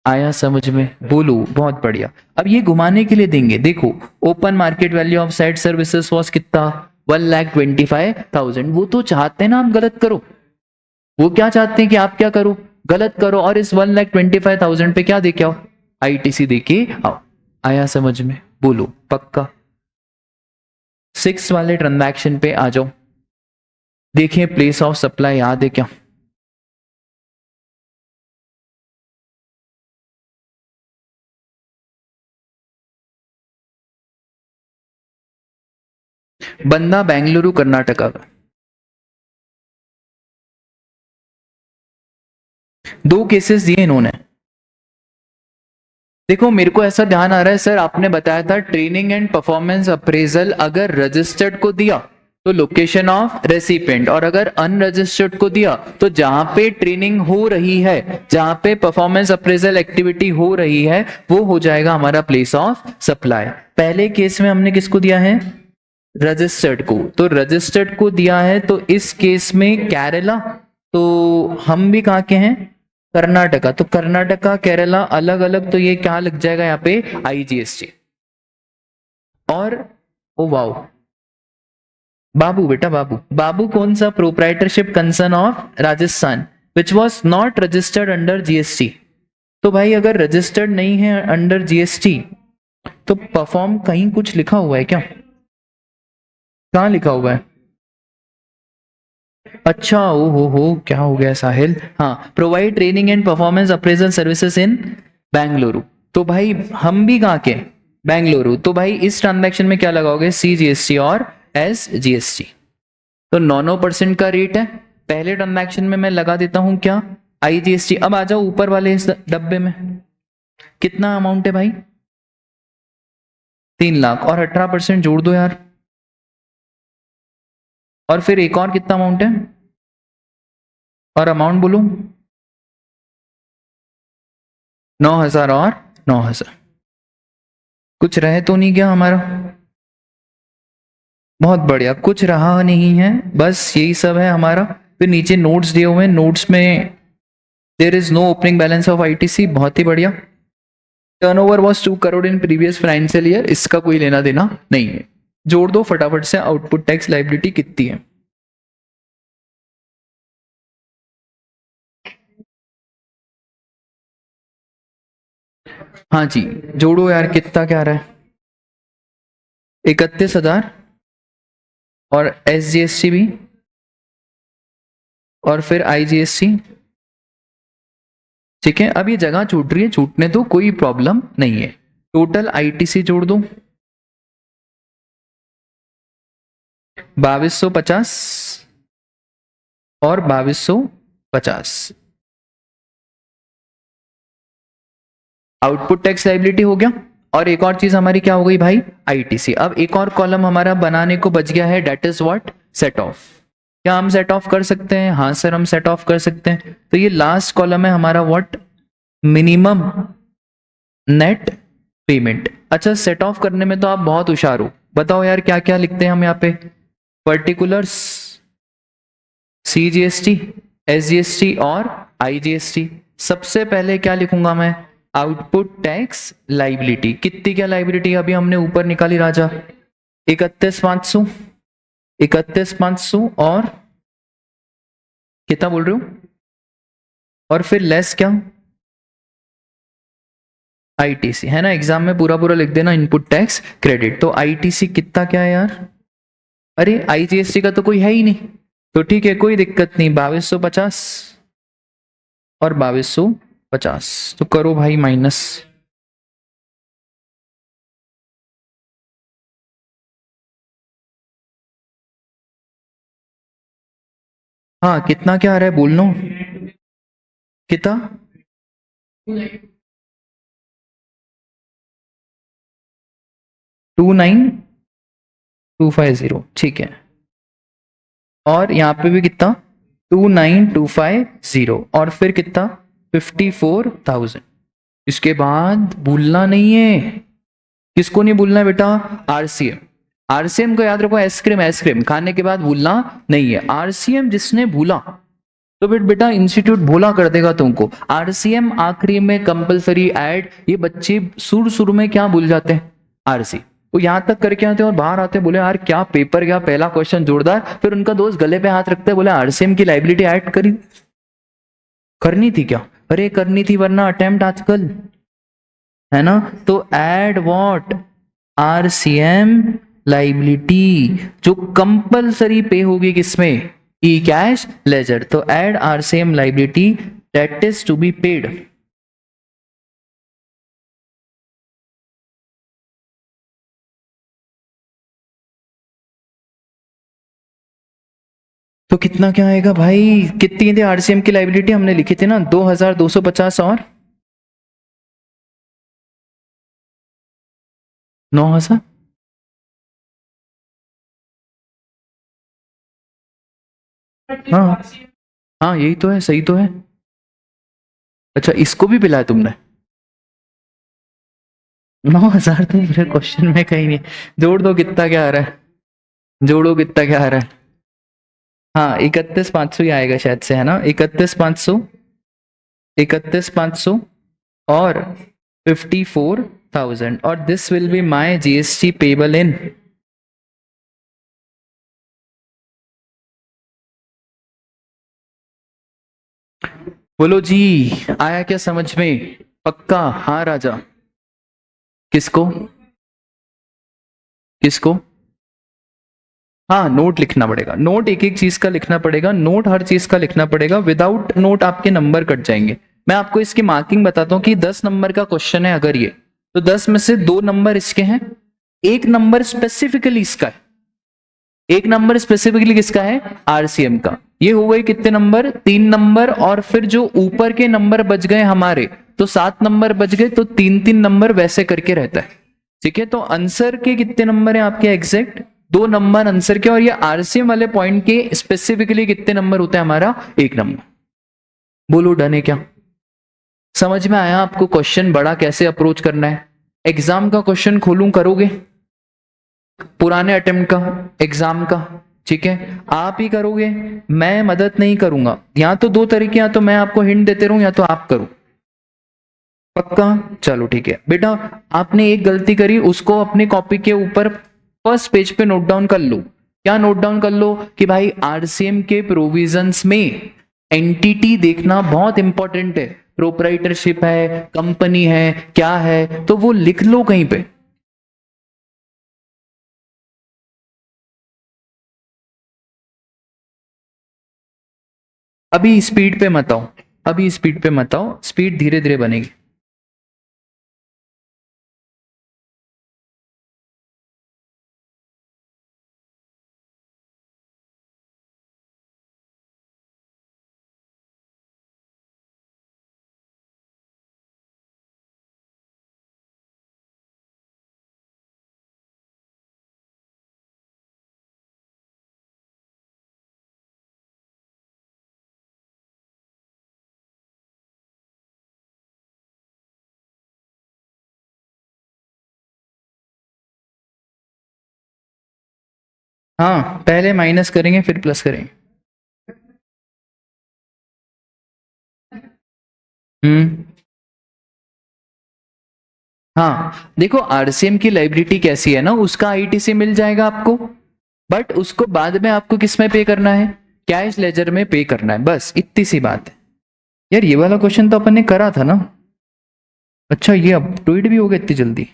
आया समझ में? बोलो, बहुत बढ़िया। अब ये घुमाने के लिए देंगे। देखो, open market value of site services was कितना? 1,25,000। वो तो चाहते हैं ना आप गलत करो, वो क्या चाहते हैं कि आप क्या करो? गलत करो, और इस 1,25,000 पे क्या देके आओ? आईटीसी देके आओ। आया समझ में? बोलो पक्का। 6 वाले ट्रांजैक्शन पे आ जाओ। देखिए प्लेस ऑफ सप्लाई याद है क्या? बंदा बेंगलुरु कर्नाटका का। दो केसेस दिए इन्होंने। देखो मेरे को ऐसा ध्यान आ रहा है सर, आपने बताया था ट्रेनिंग एंड परफॉर्मेंस अप्रेजल अगर रजिस्टर्ड को दिया तो लोकेशन ऑफ रेसिपेंट, और अगर अनरजिस्टर्ड को दिया तो जहां पे ट्रेनिंग हो रही है, जहां पे परफॉर्मेंस अप्रेजल एक्टिविटी हो रही है, वो हो जाएगा हमारा प्लेस ऑफ सप्लाई। पहले केस में हमने किसको दिया है? रजिस्टर्ड को। तो रजिस्टर्ड को दिया है तो इस केस में केरला, तो हम भी कहाँ के हैं? कर्नाटका। तो कर्नाटका केरला अलग अलग, तो ये क्या लग जाएगा यहाँ पे? आईजीएसटी। और ओ वाओ, बाबू बेटा बाबू, बाबू कौन सा? Proprietorship concern of Rajasthan which was not registered under GST. तो भाई अगर रजिस्टर्ड नहीं है अंडर जीएसटी तो परफॉर्म कहीं कुछ लिखा हुआ है क्या? कहाँ लिखा हुआ है? अच्छा, ओ हो, क्या हो गया साहिल? हाँ, provide training and performance appraisal services in Bengaluru. तो भाई हम भी कहाँ के? बेंगलुरु। तो भाई इस ट्रांजैक्शन में क्या लगाओगे? CGST और SGST। तो 9% का रेट है। पहले ट्रांजैक्शन में मैं लगा देता हूं क्या? IGST। अब आ जाओ ऊपर वाले इस डब्बे में, कितना अमाउंट है भाई? 3 लाख, और 18% जोड़ दो यार। और फिर एक और कितना अमाउंट है? और अमाउंट बोलो। 9,000 और 9,000। कुछ रहे तो नहीं गया हमारा? बहुत बढ़िया, कुछ रहा नहीं है, बस यही सब है हमारा। फिर नीचे नोट्स दिए हुए हैं, नोट्स में there is no opening balance of ITC. बहुत ही बढ़िया। Turnover was 2 crore in previous financial year, इसका कोई लेना देना नहीं है। जोड़ दो फटाफट से, आउटपुट टैक्स लाइबिलिटी कितनी है? हाँ जी, जोड़ो यार, कितना क्या आ रहा है? 31,000, और SGST भी, और फिर IGST। ठीक है, अब ये जगह छूट रही है, छूटने दो, कोई प्रॉब्लम नहीं है। टोटल ITC जोड़ दो 2250 और 2250। आउटपुट टैक्स लाइबिलिटी हो गया। और एक और चीज हमारी क्या हो गई भाई? आईटीसी। अब एक और कॉलम हमारा बनाने को बच गया है, date is what? Set off. क्या हम सेट ऑफ कर सकते हैं? हाँ सर, हम सेट ऑफ कर सकते हैं। तो ये लास्ट कॉलम है हमारा, व्हाट? Minimum net payment. अच्छा, सेट ऑफ करने में तो आप बहुत होशियार हो, बताओ यार क्या क्या लिखते हैं हम यहाँ पे? पर्टिकुलर्स, CGST, SGST और IGST। सबसे पहले क्या लिखूंगा मैं, आउटपुट टैक्स लाइबिलिटी। कितनी क्या लाइबिलिटी अभी हमने ऊपर निकाली राजा, 31,500, 31,500 और कितना बोल रहे हो, और फिर लेस क्या, आईटीसी है ना, एग्जाम में पूरा पूरा लिख देना इनपुट टैक्स क्रेडिट। तो आईटीसी कितना क्या है यार, अरे आईजीएसटी का तो कोई है ही नहीं, तो ठीक है कोई दिक्कत नहीं, 2250 और 2250, तो करो भाई माइनस। हाँ कितना क्या आ रहा है बोल लो, कितना, 29250, ठीक है। और यहाँ पे भी कितना, 29250 और फिर कितना, 54,000। इसके बाद भूलना नहीं है, किसको नहीं भूलना है बेटा, आरसीएम। आरसीएम को याद रखो, आइसक्रीम आइसक्रीम खाने के बाद भूलना नहीं है। आरसीएम जिसने भूला तो फिर बेटा इंस्टीट्यूट भोला कर देगा तुमको। आरसीएम आखिरी में कंपलसरी ऐड, ये बच्चे शुरू शुरू में क्या भूल जाते हैं, आरसी, वो यहां तक करके आते हैं और बाहर आते हैं बोले यार क्या पेपर गया, पहला क्वेश्चन जोरदार, फिर उनका दोस्त गले पे हाथ रखते हैं बोले आरसीएम की लाइबिलिटी ऐड करी, करनी थी क्या, अरे करनी थी वरना अटेम्प्ट आजकल, है ना। तो एड व्हाट, आरसीएम लाइबिलिटी, जो कंपलसरी पे होगी किसमें, ई कैश लेजर। तो add RCM liability that is to be paid. तो कितना क्या आएगा भाई, कितनी थी आरसीएम की लाइबिलिटी हमने लिखी थी ना, 2250 और 9,000। हाँ हाँ यही तो है, सही तो है। अच्छा इसको भी पिलाया तुमने, 9,000 तो मेरे क्वेश्चन में कहीं नहीं, जोड़ दो कितना क्या आ रहा है, जोड़ो कितना क्या आ रहा है। हाँ 31,500 ही आएगा शायद से, है ना, 31,500, 31,500 और 54,000, और this will be my GST payable in, बोलो जी, आया क्या समझ में, पक्का, हाँ राजा, किसको, किसको, हाँ नोट लिखना पड़ेगा, नोट एक एक चीज का लिखना पड़ेगा, नोट हर चीज का लिखना पड़ेगा, विदाउट नोट आपके नंबर कट जाएंगे। मैं आपको इसकी मार्किंग बताता हूँ कि 10 नंबर का क्वेश्चन है अगर ये, तो 10 में से 2 नंबर इसके हैं, एक नंबर स्पेसिफिकली इसका है, एक नंबर स्पेसिफिकली किसका है, आरसीएम का। ये हो गए कितने नंबर, 3 नंबर, और फिर जो ऊपर के नंबर बच गए हमारे, तो 7 नंबर बच गए, तो 3 3 नंबर वैसे करके रहता है। ठीक है, तो आंसर के कितने नंबर हैं आपके एग्जैक्ट, 2 नंबर आंसर के, और ये आरसीएम वाले पॉइंट के स्पेसिफिकली कितने नंबर होते हैं हमारा, 1 नंबर। बोलो डन है क्या, समझ में आया आपको क्वेश्चन बड़ा कैसे अप्रोच करना है। एग्जाम का क्वेश्चन खोलूं, करोगे, पुराने अटेम्प्ट का, एग्जाम का, ठीक है आप ही करोगे, मैं मदद नहीं करूंगा। या तो 2 तरीके, या तो मैं आपको हिंट देते रहूं या तो आप करो, पक्का, चलो ठीक है बेटा। आपने एक गलती करी, उसको अपनी कॉपी के ऊपर फर्स्ट पेज पे नोट डाउन कर लो। क्या नोट डाउन कर लो, कि भाई आरसीएम के प्रोविजंस में एंटिटी देखना बहुत इंपॉर्टेंट है, प्रोप्राइटरशिप है, कंपनी है, क्या है, तो वो लिख लो कहीं पे। अभी स्पीड पे मत आओ, अभी स्पीड पे मत आओ, स्पीड धीरे धीरे बनेगी। हाँ पहले माइनस करेंगे फिर प्लस करेंगे। हम्म। हाँ देखो, आरसीएम की लाइबिलिटी कैसी है ना, उसका आईटीसी मिल जाएगा आपको, बट उसको बाद में आपको किस में पे करना है, कैश लेजर में पे करना है, बस इतनी सी बात है। यार ये वाला क्वेश्चन तो अपन ने करा था ना। अच्छा ये अपडेट भी हो गया इतनी जल्दी।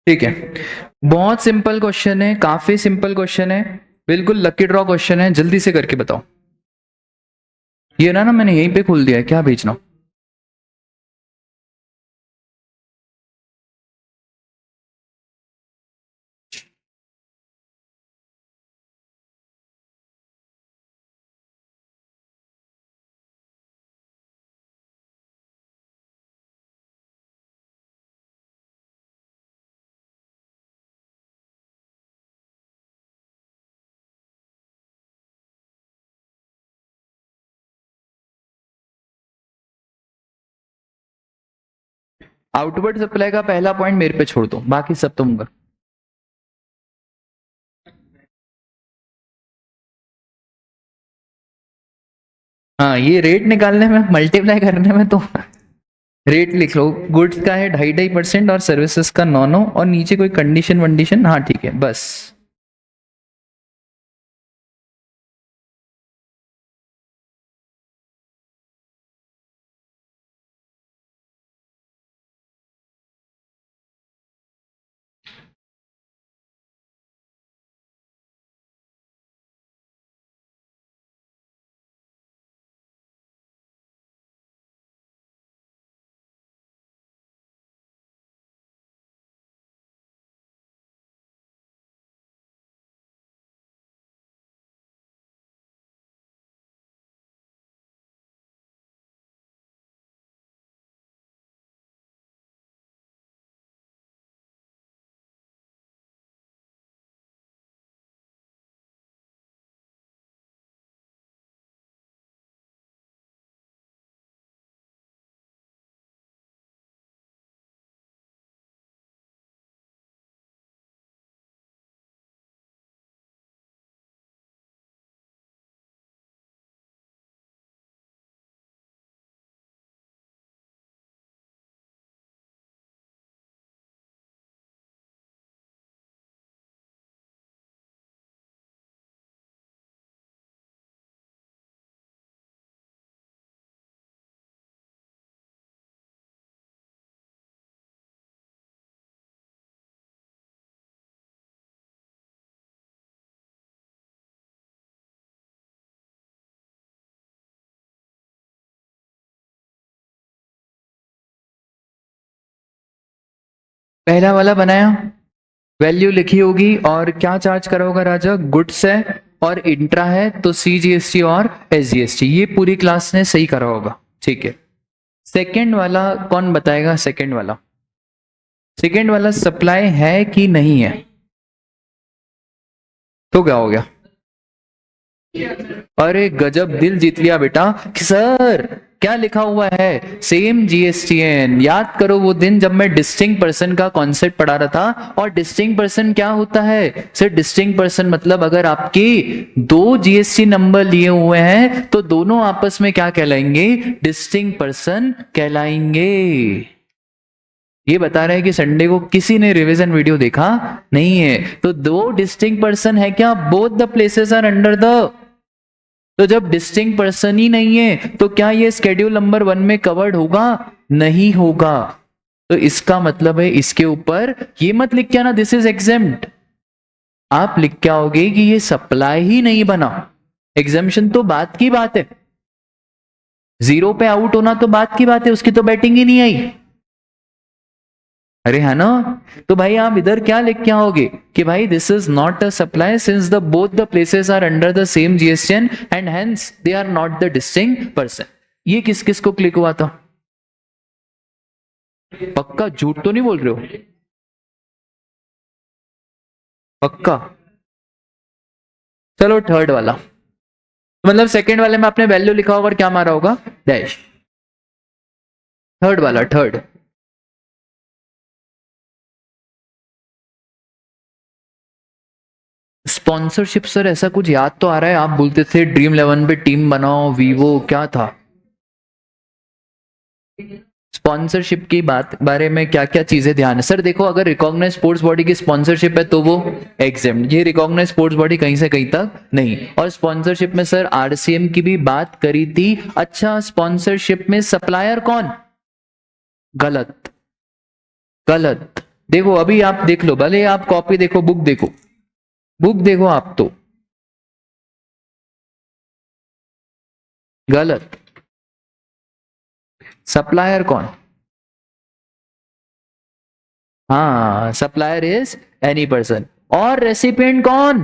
ठीक है, बहुत सिंपल क्वेश्चन है, काफी सिंपल क्वेश्चन है, बिल्कुल लकी ड्रॉ क्वेश्चन है, जल्दी से करके बताओ। ये ना मैंने यहीं पे खोल दिया है, क्या भेजना। आउटवर्ड सप्लाई का पहला पॉइंट मेरे पे छोड़ दो, बाकी सब तुम कर। हाँ ये रेट निकालने में, मल्टीप्लाई करने में तो रेट लिख लो, गुड्स का है 2.5% और सर्विसेज का 9 और नीचे कोई कंडीशन वंडीशन, हाँ ठीक है बस। पहला वाला बनाया, वैल्यू लिखी होगी, और क्या चार्ज करा होगा राजा, गुड्स है और इंट्रा है तो सीजीएसटी और एसजीएसटी, ये पूरी क्लास ने सही करा होगा। ठीक है, सेकंड वाला कौन बताएगा, सेकंड वाला, सेकंड वाला सप्लाई है कि नहीं है, तो क्या हो गया। अरे गजब, दिल जीत लिया बेटा। सर क्या लिखा हुआ है, सेम जीएसटीएन। याद करो वो दिन जब मैं डिस्टिंक्ट पर्सन का कॉन्सेप्ट पढ़ा रहा था, और डिस्टिंक्ट पर्सन क्या होता है सर, डिस्टिंक्ट पर्सन मतलब अगर आपके दो जीएसटी नंबर लिए हुए हैं तो दोनों आपस में क्या कहलाएंगे, डिस्टिंक्ट पर्सन कहलाएंगे। ये बता रहे हैं कि संडे को किसी ने रिवीजन वीडियो देखा नहीं है, तो दो डिस्टिंक्ट पर्सन है क्या, both the places are under the, तो जब डिस्टिंक्ट पर्सन ही नहीं है तो क्या ये स्केड्यूल नंबर 1 में कवर्ड होगा, नहीं होगा। तो इसका मतलब है इसके ऊपर ये मत लिख के आना दिस इज एग्जेम्प्ट, आप लिख के आओगे कि ये सप्लाई ही नहीं बना। एग्जामिशन तो बात की बात है, जीरो पे आउट होना तो बात की बात है, उसकी तो बैटिंग ही नहीं आई। अरे है ना, तो भाई आप इधर क्या लिख के आओगे कि भाई this is not a supply since the both the places are under the same GSTN and hence they are not the distinct person. ये किस किस को क्लिक हुआ था? पक्का झूठ तो नहीं बोल रहे हो? पक्का? चलो थर्ड वाला, मतलब सेकंड वाले में आपने वैल्यू लिखा होगा और क्या मारा होगा? डैश। थर्ड वाला, थर्ड। स्पॉन्सरशिप सर ऐसा कुछ याद तो आ रहा है, आप बोलते थे ड्रीम 11 पे टीम बनाओ, वीवो क्या था? स्पॉन्सरशिप की बारे में क्या क्या चीजें ध्यान है सर? देखो, अगर रिकॉग्नाइज स्पोर्ट्स बॉडी की स्पॉन्सरशिप है तो वो एग्जेम्प्ट, ये रिकॉग्नाइज स्पोर्ट्स बॉडी कहीं से कहीं तक नहीं। और स्पॉन्सरशिप में सर आरसीएम की भी बात करी थी। अच्छा, स्पॉन्सरशिप में सप्लायर कौन? गलत, गलत। देखो अभी आप देख लो, भले आप कॉपी देखो, बुक देखो, बुक देखो आप तो गलत। सप्लायर कौन? हाँ, सप्लायर इज एनी पर्सन। और रेसिपिएंट कौन?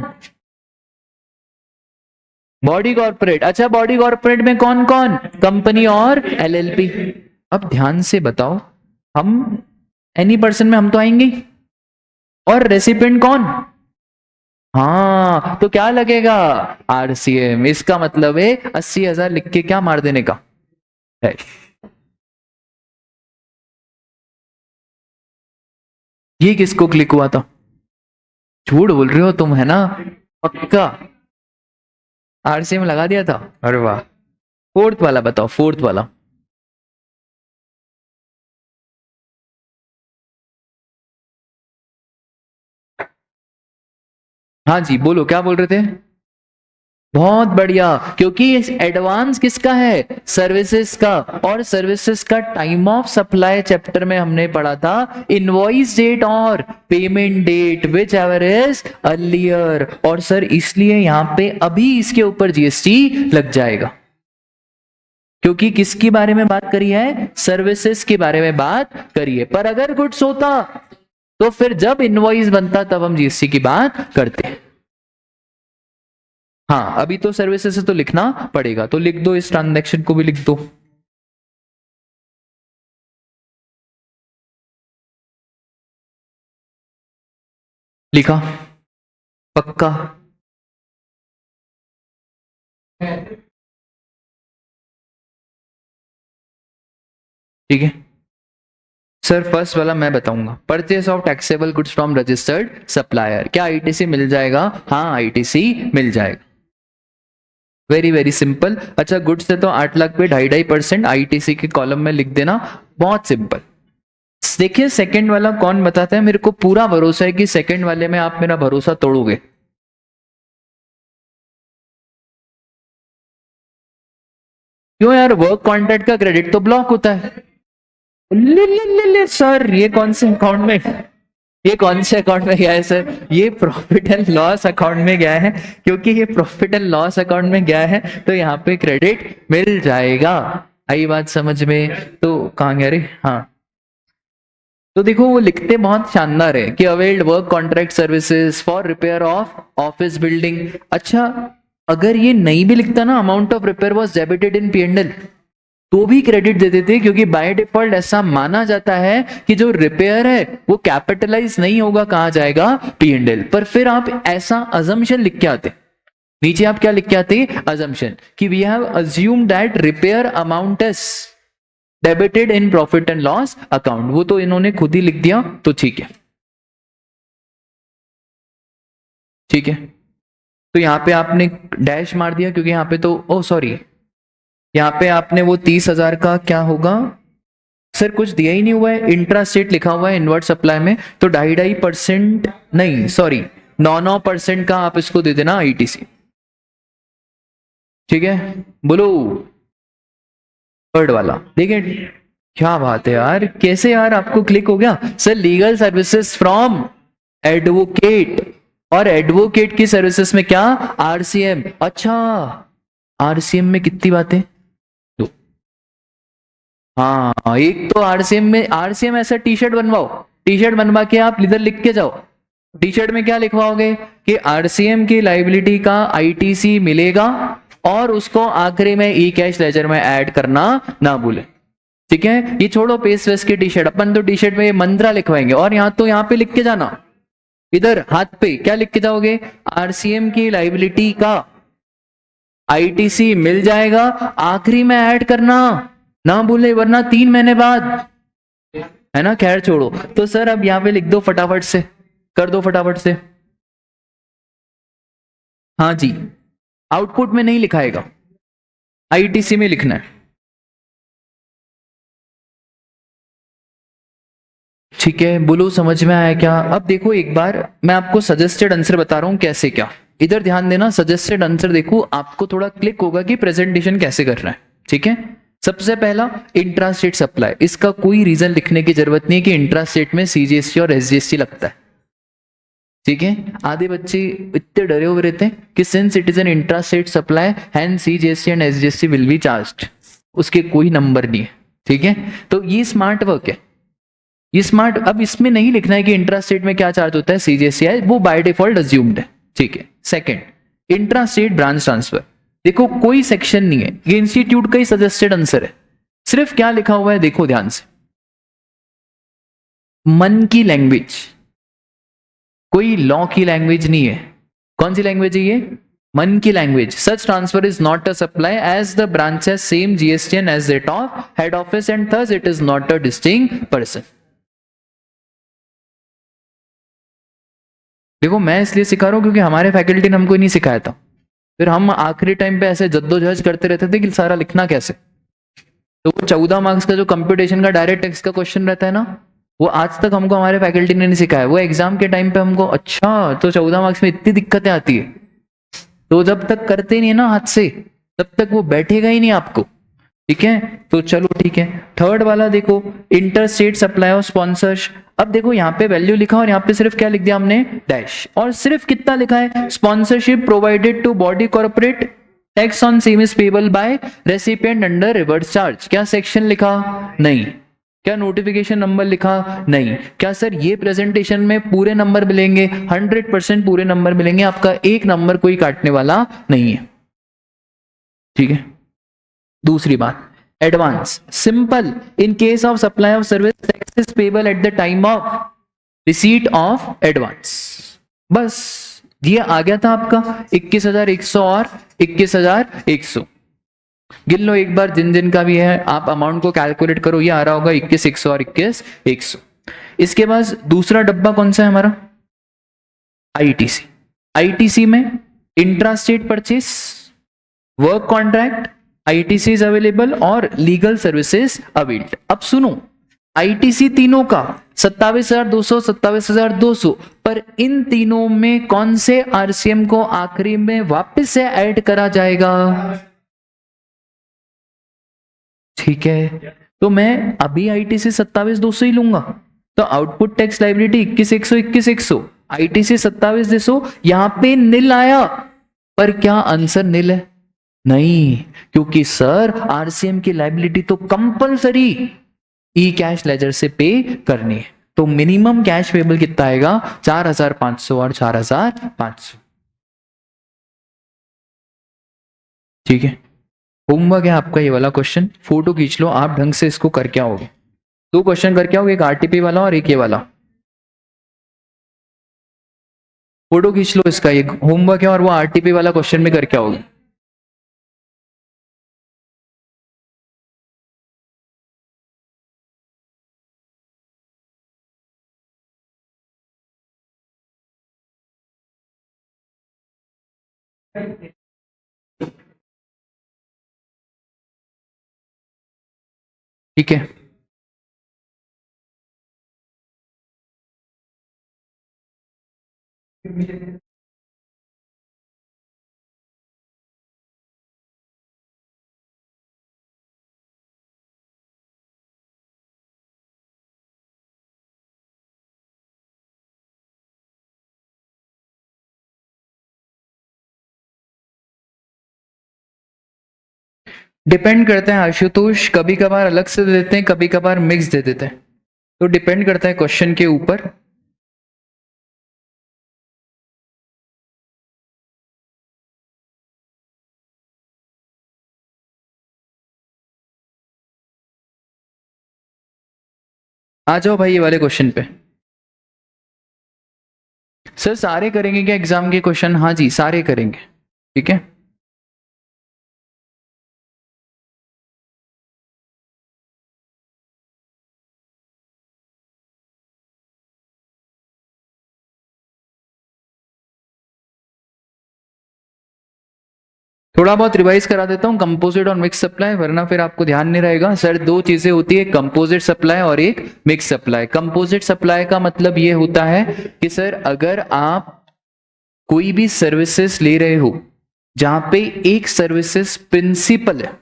Body corporate. अच्छा, बॉडी कॉर्पोरेट में कौन कौन? कंपनी और एलएलपी। अब ध्यान से बताओ, हम एनी पर्सन में हम तो आएंगे ही। और रेसिपिएंट कौन? हाँ, तो क्या लगेगा? आरसीएम। इसका मतलब है 80,000 लिख के क्या मार देने का है। ये किसको क्लिक हुआ था? झूठ बोल रहे हो तुम, है ना? पक्का आरसीएम लगा दिया था? अरे वाह। फोर्थ वाला बताओ, फोर्थ वाला। हाँ जी, बोलो क्या बोल रहे थे? बहुत बढ़िया, क्योंकि एडवांस किसका है? सर्विसेज का। और सर्विसेज का टाइम ऑफ सप्लाई चैप्टर में हमने पढ़ा था इनवॉइस डेट और payment date, whichever is earlier. और सर इसलिए यहां पे अभी इसके ऊपर जीएसटी लग जाएगा, क्योंकि किसके बारे में बात करी है? सर्विसेज के बारे में बात करी है। पर अगर गुड्स होता तो फिर जब इनवॉइस बनता तब हम जीएसटी की बात करते। हाँ, अभी तो सर्विसेज से तो लिखना पड़ेगा, तो लिख दो, इस ट्रांजैक्शन को भी लिख दो। लिखा? पक्का? ठीक है सर, फर्स्ट वाला मैं बताऊंगा। Purchase of taxable goods from registered supplier, क्या आईटीसी मिल जाएगा? हाँ, आईटीसी मिल जाएगा। Very very simple. अच्छा, गुड्स से तो 8 लाख पे 2.5% आईटीसी के कॉलम में लिख देना, बहुत सिंपल। देखिए सेकंड वाला कौन बताता है? मेरे को पूरा भरोसा है कि सेकंड वाले में आप मेरा भरोसा तोड़ोगे। क्यों यार? वर्क कॉन्ट्रैक्ट का क्रेडिट तो ब्लॉक होता है। ले सर, ये कौन से अकाउंट में, ये कौन से अकाउंट में गया है सर? ये प्रॉफिट एंड लॉस अकाउंट में गया है, क्योंकि ये प्रॉफिट एंड लॉस अकाउंट में गया है तो यहाँ पे क्रेडिट मिल जाएगा। आई बात समझ में? तो कहाँ गया रे? हाँ, तो देखो वो लिखते बहुत शानदार है कि availed work contract services for repair of office building. अच्छा, अगर ये नहीं भी लिखता ना, amount of repair was debited in PNL, तो भी क्रेडिट दे देते, क्योंकि बाय डिफॉल्ट ऐसा माना जाता है कि जो रिपेयर है वो कैपिटलाइज नहीं होगा, कहा जाएगा पीएनएल। पर फिर आप ऐसा अजम्पशन लिख के आते, नीचे आप क्या लिख के आते? अजम्पशन, कि we have assume that repair amount is debited in profit and loss account. वो तो इन्होंने खुद ही लिख दिया, तो ठीक है। ठीक है, तो यहां पे आपने डैश मार दिया, क्योंकि यहां पे तो, ओ सॉरी, यहाँ पे आपने वो 30,000 का क्या होगा सर? कुछ दिया ही नहीं हुआ है, इंट्रा स्टेट लिखा हुआ है इनवर्ट सप्लाई में, तो 2.5% नहीं, सॉरी 9% का आप इसको दे देना आईटीसी। ठीक है, बोलो थर्ड वाला। देखिए क्या बात है यार, कैसे यार आपको क्लिक हो गया? Sir legal services from advocate, और एडवोकेट की सर्विसेज में क्या? आरसीएम। अच्छा, आरसीएम में कितनी बातें? हाँ, एक तो आरसीएम में, आरसीएम ऐसा टी शर्ट बनवाओ, टी शर्ट बनवा के आप इधर लिख के जाओ, टी शर्ट में क्या लिखवाओगे? कि आरसीएम की लाइबिलिटी का आईटीसी मिलेगा और उसको आखिरी में ई कैश लेजर में ऐड करना ना भूले। ठीक है, ये छोड़ो पेस वेस्ट की टी शर्ट, अपन तो टी शर्ट में ये मंत्रा लिखवाएंगे, और यहाँ तो यहाँ पे लिख के जाना, इधर हाथ पे क्या लिख के जाओगे, आरसीएम की लाइबिलिटी का आईटीसी मिल जाएगा, आखिरी में ऐड करना ना भूले वरना 3 महीने बाद, है ना। खैर छोड़ो, तो सर अब यहाँ पे लिख दो फटाफट से, कर दो फटाफट से। हाँ जी, आउटपुट में नहीं लिखाएगा, आईटीसी में लिखना है। ठीक है, बोलो समझ में आया क्या। अब देखो एक बार मैं आपको सजेस्टेड आंसर बता रहा हूं कैसे क्या, इधर ध्यान देना। सजेस्टेड आंसर देखो, आपको थोड़ा क्लिक होगा कि प्रेजेंटेशन कैसे करना है। ठीक है, सबसे पहला इंट्रास्टेट सप्लाई, इसका कोई रीजन लिखने की जरूरत नहीं है कि इंट्रास्टेट में सीजीएसटी और एसजीएसटी लगता है। ठीक है, आधे बच्चे इतने डरे हुए रहते हैं कि since it is an intrastate supply hand CGST and SGST will be charged, उसके कोई नंबर नहीं है। ठीक है, तो ये स्मार्ट वर्क है, ये स्मार्ट। अब इसमें नहीं लिखना है कि इंट्रास्टेट में क्या चार्ज होता है, सीजीएसटी है, वो बाय डिफॉल्ट अज्यूम्ड है। ठीक है, सेकंड इंट्रास्टेट ब्रांच ट्रांसफर, देखो कोई सेक्शन नहीं है, ये इंस्टीट्यूट का ही सजेस्टेड आंसर है। सिर्फ क्या लिखा हुआ है देखो ध्यान से, मन की लैंग्वेज, कोई लॉ की लैंग्वेज नहीं है। कौन सी लैंग्वेज है ये, मन की language. Such transfer is not a supply as the branch has same GSTN as that of head office and thus it is not a distinct person. देखो मैं इसलिए सिखा रहा हूं क्योंकि हमारे फैकल्टी ने हमको नहीं सिखाया था, फिर हम आखिरी टाइम पे ऐसे जद्दोजहद करते रहते थे कि सारा लिखना कैसे। तो वो 14 मार्क्स का जो कंप्यूटेशन का डायरेक्ट टेक्स्ट का क्वेश्चन रहता है ना, वो आज तक हमको हमारे फैकल्टी ने नहीं सिखाया। वो एग्जाम के टाइम पे हमको अच्छा तो 14 मार्क्स में इतनी दिक्कतें आती है, तो जब तक करते नहीं है ना हाथ से तब तक वो बैठेगा ही नहीं आपको। ठीक है, तो चलो ठीक है। थर्ड वाला देखो, inter state supply of sponsors. अब देखो यहाँ पे वैल्यू लिखा और यहाँ पे सिर्फ क्या लिख दिया हमने, डैश, और सिर्फ कितना लिखा है, sponsorship provided to body corporate, tax on same is payable by recipient under reverse charge. क्या सेक्शन लिखा, नहीं। क्या नोटिफिकेशन नंबर लिखा, नहीं। क्या सर ये प्रेजेंटेशन में पूरे नंबर मिलेंगे, 100% पूरे नंबर मिलेंगे, आपका एक नंबर कोई काटने वाला नहीं है। ठीक है, दूसरी बात, advance simple, in case of supply of service tax is payable at the time of receipt of advance. बस ये आ गया था आपका 21,100 और 21,100। गिन लो एक बार जिन जिन का भी है, आप अमाउंट को कैलकुलेट करो, ये आ रहा होगा 21,100 और 21,100। इसके बाद दूसरा डब्बा कौन सा है हमारा, आईटीसी। आईटीसी में intrastate purchase, work contract, ITC is available और लीगल सर्विसेज अवेल्ड। अब सुनो, आईटीसी तीनों का 27,200 27,200, पर इन तीनों में कौन से आरसीएम को आखिरी में वापस से ऐड करा जाएगा। ठीक है, तो मैं अभी आईटीसी 27,200 ही लूंगा, तो आउटपुट टैक्स लाइबिलिटी 21,100 21,100, आईटीसी 27,200, यहां पे निल आया, पर क्या आंसर निल है, नहीं, क्योंकि सर आरसीएम की लाइबिलिटी तो कंपलसरी ई कैश लेजर से पे करनी है, तो मिनिमम कैश पेबल कितना आएगा, 4,500 और 4,500। ठीक है, होमवर्क है आपका ये वाला क्वेश्चन, फोटो खींच लो आप ढंग से, इसको करके आओगे। 2 क्वेश्चन करके आओगे, एक आरटीपी वाला और एक ये वाला, फोटो खींच लो इसका, ये होमवर्क है और वो आरटीपी वाला क्वेश्चन भी करके आओगे। ठीक है, डिपेंड करता है आशुतोष, कभी कभार अलग से दे देते हैं, कभी कभार मिक्स दे देते हैं, तो डिपेंड करता है क्वेश्चन के ऊपर। आ जाओ भाई ये वाले क्वेश्चन पे। सर सारे करेंगे क्या एग्जाम के क्वेश्चन? हाँ जी सारे करेंगे, ठीक है। थोड़ा बहुत रिवाइज करा देता हूँ कंपोजिट और मिक्स सप्लाई, वरना फिर आपको ध्यान नहीं रहेगा। सर दो चीजें होती है, कंपोजिट सप्लाई और एक मिक्स सप्लाई। कंपोजिट सप्लाई का मतलब ये होता है कि सर अगर आप कोई भी सर्विसेज ले रहे हो जहां पे एक सर्विसेज प्रिंसिपल है,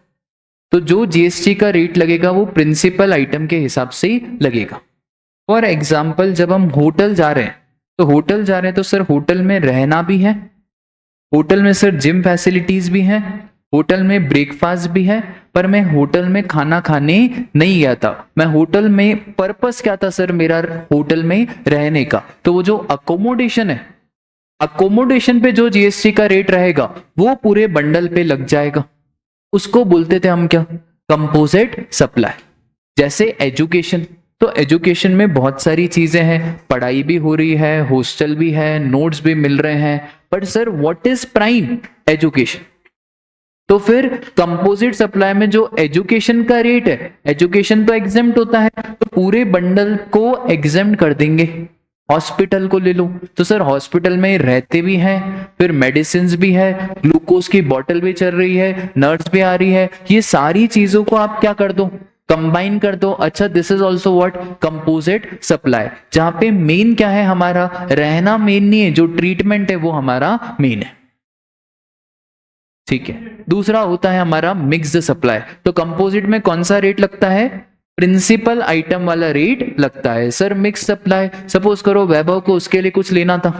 तो जो जीएसटी का रेट लगेगा वो प्रिंसिपल आइटम के हिसाब से ही लगेगा। फॉर एग्जाम्पल जब हम होटल जा रहे हैं, तो होटल जा रहे हैं तो सर होटल में रहना भी है, होटल में सर जिम फैसिलिटीज भी हैं, होटल में ब्रेकफास्ट भी है। पर मैं होटल में खाना खाने नहीं गया था, मैं होटल में पर्पस क्या था सर मेरा होटल में रहने का, तो वो जो अकोमोडेशन है, अकोमोडेशन पे जो जीएसटी का रेट रहेगा वो पूरे बंडल पे लग जाएगा। उसको बोलते थे हम क्या? Composite supply. जैसे एजुकेशन, तो एजुकेशन में बहुत सारी चीजें हैं, पढ़ाई भी हो रही है, हॉस्टल भी है, नोट्स भी मिल रहे हैं, but sir what is prime? Education. तो फिर कंपोजिट सप्लाई में जो एजुकेशन का रेट है, एजुकेशन तो एग्जेम्प्ट होता है, तो पूरे बंडल को एग्जेम्प्ट कर देंगे। हॉस्पिटल को ले लो, तो सर हॉस्पिटल में रहते भी हैं, फिर मेडिसिन भी है, ग्लूकोज की बोतल भी चल रही है, नर्स भी आ रही है, ये सारी चीजों को आप क्या कर दो? कंबाइन कर दो। अच्छा this is also what? Composite supply, जहां पे मेन क्या है हमारा? रहना मेन नहीं है, जो ट्रीटमेंट है वो हमारा मेन है, ठीक है। दूसरा होता है हमारा मिक्स्ड सप्लाई। तो कंपोजिट में कौन सा रेट लगता है? प्रिंसिपल आइटम वाला रेट लगता है। सर मिक्स सप्लाई, सपोज करो वैभव को उसके लिए कुछ लेना था,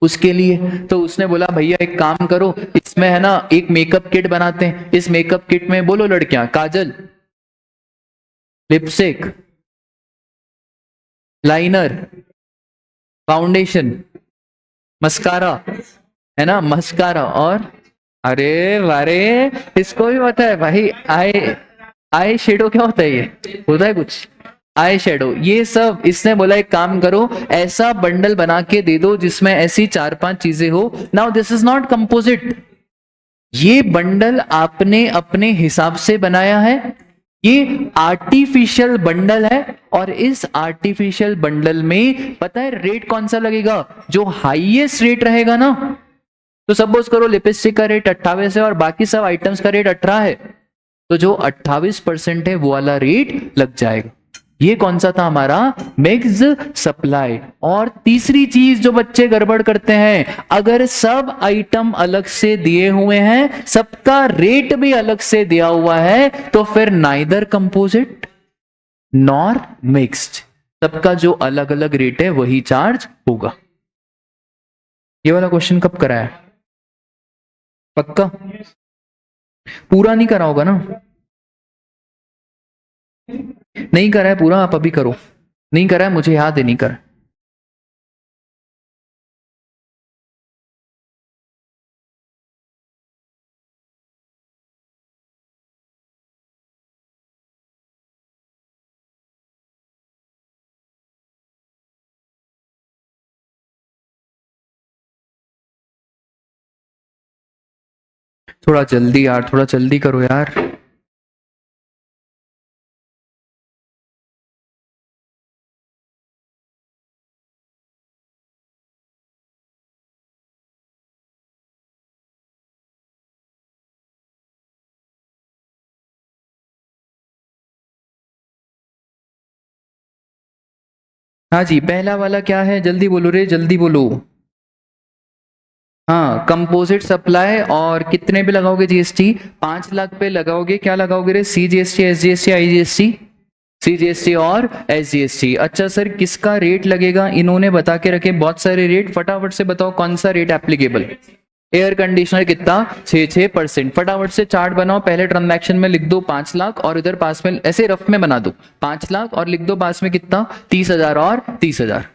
उसके लिए तो उसने बोला भैया एक काम करो, इसमें है ना एक मेकअप किट बनाते हैं, इस मेकअप किट में बोलो लड़कियां, काजल, लिपस्टिक, लाइनर, फाउंडेशन, मस्कारा, है ना मस्कारा, और अरे अरे इसको भी पता है भाई, आई आई शेडो क्या होता है? ये होता है कुछ आई शेडो, ये सब। इसने बोला एक काम करो, ऐसा बंडल बना के दे दो जिसमें ऐसी चार पांच चीजें हो। Now this is not composite, ये बंडल आपने अपने हिसाब से बनाया है, ये आर्टिफिशियल बंडल है। और इस आर्टिफिशियल बंडल में पता है रेट कौन सा लगेगा? जो हाईएस्ट रेट रहेगा ना, तो सपोज करो लिपस्टिक का रेट 28 है और बाकी सब आइटम्स का रेट 18 है, तो जो 28% है वो वाला रेट लग जाएगा। ये कौन सा था हमारा? Mixed supply. और तीसरी चीज जो बच्चे गड़बड़ करते हैं, अगर सब आइटम अलग से दिए हुए हैं, सबका रेट भी अलग से दिया हुआ है, तो फिर नाइदर कंपोजिट नॉर मिक्स्ड, सबका जो अलग अलग रेट है वही चार्ज होगा। ये वाला क्वेश्चन कब कराया? पक्का पूरा नहीं करा होगा ना? नहीं करा है पूरा, आप अभी करो। नहीं करा है, मुझे याद है नहीं करा। थोड़ा जल्दी यार, थोड़ा जल्दी करो यार। हाँ जी, पहला वाला क्या है? जल्दी बोलो रे, जल्दी बोलो। हाँ कंपोजिट सप्लाई, और कितने पे लगाओगे जीएसटी? 5 लाख पे लगाओगे। क्या लगाओगे रे? CGST, SGST, IGST? सीजीएसटी और एसजीएसटी। अच्छा सर किसका रेट लगेगा? इन्होंने बता के रखे बहुत सारे रेट, फटाफट से बताओ कौन सा रेट एप्लीकेबल? एयर कंडीशनर कितना? 6%। फटाफट से चार्ट बनाओ, पहले ट्रांजैक्शन में लिख दो 5 लाख, और इधर पास में ऐसे रफ में बना दो 5 लाख, और लिख दो पास में कितना? 30,000 और 30,000।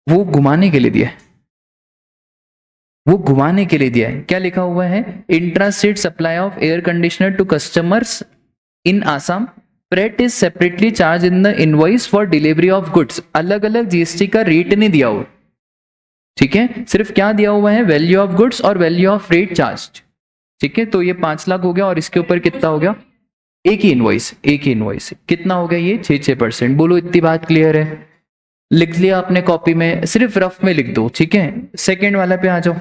वो घुमाने के लिए दिया है, वो घुमाने के लिए दिया है। क्या लिखा हुआ है? Intra state supply of air conditioner to customers in Assam freight is separately charge in the invoice for delivery of goods. अलग अलग जीएसटी का रेट नहीं दिया हुआ, ठीक है, सिर्फ क्या दिया हुआ है, वैल्यू ऑफ गुड्स और वैल्यू ऑफ फ्रेट चार्ज, ठीक है। तो ये 5 लाख हो गया और इसके ऊपर कितना हो गया, एक ही इनवॉइस कितना हो गया, ये 6%। बोलो इतनी बात क्लियर है? लिख लिया आपने कॉपी में, सिर्फ रफ में लिख दो, ठीक है। सेकेंड वाला पे आ जाओ।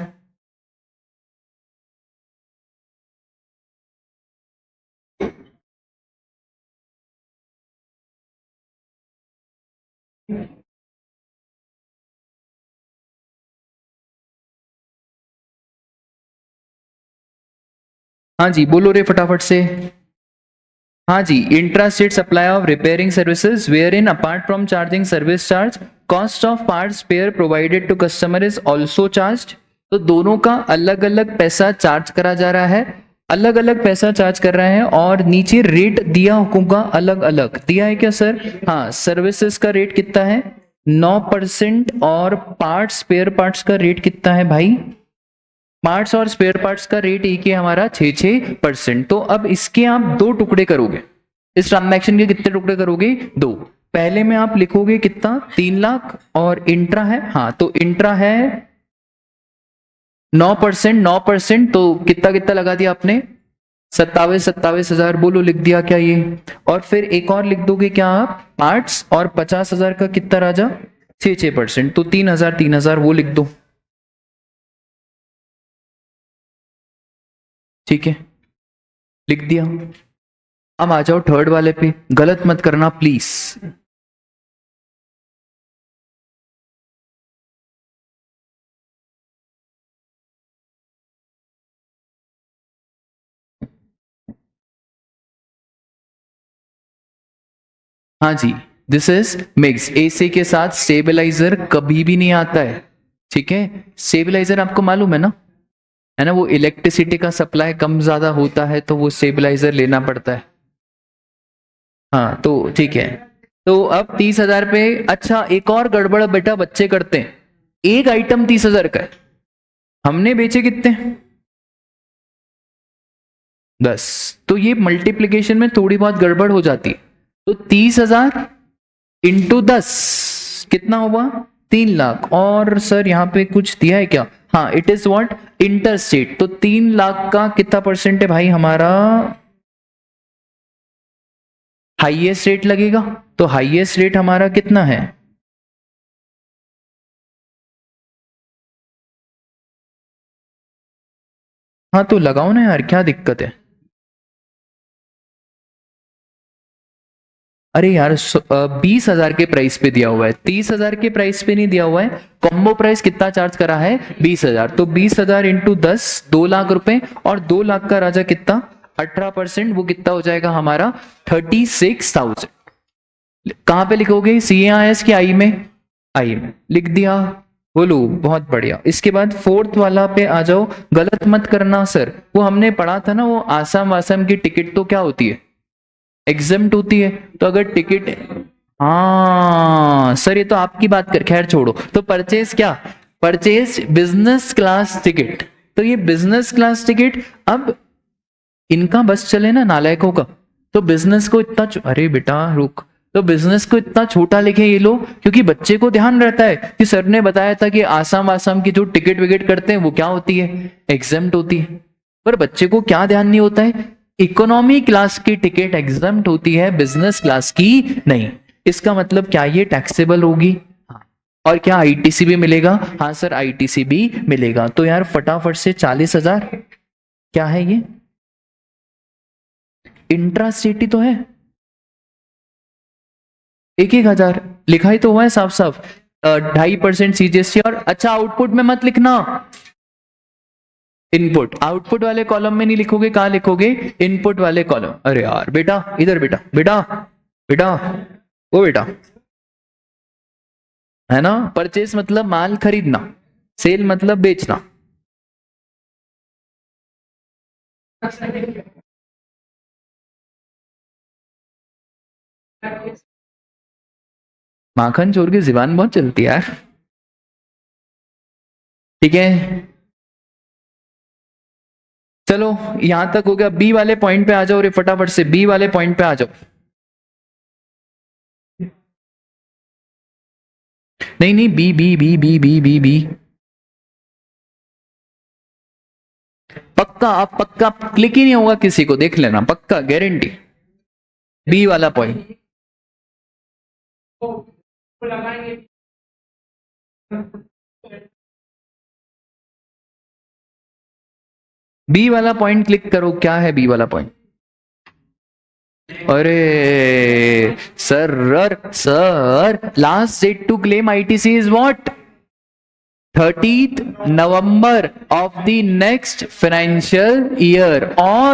हाँ जी बोलो रे फटाफट से। हाँ जी, intra state supply of repairing services where in apart from charging service charge cost of parts pair provided to customer is also charge. तो दोनों का अलग अलग पैसा चार्ज करा जा रहा है, अलग अलग पैसा चार्ज कर रहे हैं, और नीचे रेट दिया होगा अलग अलग, दिया है क्या सर? हाँ, सर्विसेज का रेट कितना है, 9%, और पार्ट्स स्पेयर पार्ट्स का रेट कितना है भाई, पार्ट्स और स्पेयर पार्ट्स का रेट एक ही हमारा 6%। तो अब इसके आप दो टुकड़े करोगे, इस ट्रांजैक्शन के कितने टुकड़े करोगे, दो। पहले में आप लिखोगे कितना, 3 लाख, और इंट्रा है, हाँ तो इंट्रा है 9%, तो कितना कितना लगा दिया आपने, 27,000। बोलो लिख दिया क्या ये? और फिर एक और लिख दोगे क्या आप, पार्ट्स, और 50,000 का कितना राजा, 6%, तो 3,000 वो लिख दो, ठीक है, लिख दिया। अब आ जाओ थर्ड वाले पे, गलत मत करना प्लीज। हाँ जी, दिस इज मिक्स। एसी के साथ स्टेबलाइजर कभी भी नहीं आता है, ठीक है। स्टेबलाइजर आपको मालूम है ना, वो इलेक्ट्रिसिटी का सप्लाई कम ज्यादा होता है तो वो स्टेबलाइजर लेना पड़ता है। हाँ तो ठीक है, तो अब 30,000 पे, अच्छा एक और गड़बड़ बेटा बच्चे करते हैं, एक आइटम 30,000 का है, हमने बेचे कितने, 10। तो ये मल्टीप्लीकेशन में थोड़ी बहुत गड़बड़ हो जाती है। तो 30,000 इंटू 10 कितना हुआ, 3 लाख। और सर यहाँ पे कुछ दिया है क्या, हाँ इट इज व्हाट, इंटरस्टेट। तो 3 लाख का कितना परसेंट है भाई हमारा, हाईएस्ट रेट लगेगा। तो हाईएस्ट रेट हमारा कितना है, हाँ तो लगाओ ना यार, क्या दिक्कत है। अरे यार 20,000 के प्राइस पे दिया हुआ है, 30,000 के प्राइस पे नहीं दिया हुआ है। कॉम्बो प्राइस कितना चार्ज करा है, 20,000। तो 20,000 इंटू 10, 2 लाख रुपए, और 2 लाख का राजा कितना, 18%, वो कितना हो जाएगा हमारा, 36,000। कहां पे लिखोगे, CAS की आई में, आई में लिख दिया। बोलो बहुत बढ़िया। इसके बाद फोर्थ वाला पे आ जाओ, गलत मत करना सर, वो हमने पढ़ा था ना, वो आसाम वासाम की टिकट तो क्या होती है, एग्जम्प्ट होती है। तो अगर टिकट, हाँ सर ये तो आपकी बात कर, खैर छोड़ो। तो परचेज क्या, परचेज बिजनेस क्लास टिकट। तो ये बिजनेस क्लास टिकट, अब इनका बस चले ना नालायकों का, तो बिजनेस को इतना अरे बेटा रुक, तो बिजनेस को इतना छोटा लिखे ये लोग, क्योंकि बच्चे को ध्यान रहता है कि सर ने बताया था कि आसाम आसाम की जो टिकट विकेट करते हैं वो क्या होती है, एग्जम्प्ट होती है। पर बच्चे को क्या ध्यान नहीं होता है, इकोनॉमी क्लास की टिकट एग्जम्प्ट होती है, बिजनेस क्लास की नहीं। इसका मतलब क्या, ये टैक्सेबल होगी, हाँ। और क्या आईटीसी भी मिलेगा, हाँ सर आईटीसी भी मिलेगा। तो यार फटाफट से 40,000 क्या है ये, इंट्रा सिटी तो है, 1,000 लिखा ही तो हुआ है साफ साफ, 2.5% सीजीएसटी। और अच्छा आउटपुट में मत लिखना, इनपुट, आउटपुट वाले कॉलम में नहीं लिखोगे, कहां लिखोगे, इनपुट वाले कॉलम। अरे यार बेटा इधर, बेटा बेटा बेटा, वो बेटा, है ना। परचेस मतलब माल खरीदना, सेल मतलब बेचना। माखन चोर की जुबान बहुत चलती है यार, ठीक है। चलो यहां तक हो गया, बी वाले पॉइंट पे आ जाओ रे फटाफट से, बी वाले पॉइंट पे आ जाओ। नहीं नहीं, B B B B B B B. पक्का, आप पक्का क्लिक ही नहीं होगा किसी को, देख लेना, पक्का गारंटी। बी वाला पॉइंट। बी वाला पॉइंट क्लिक करो, क्या है बी वाला पॉइंट? अरे sir, sir last date to claim ITC is what? 30th November of the next financial year or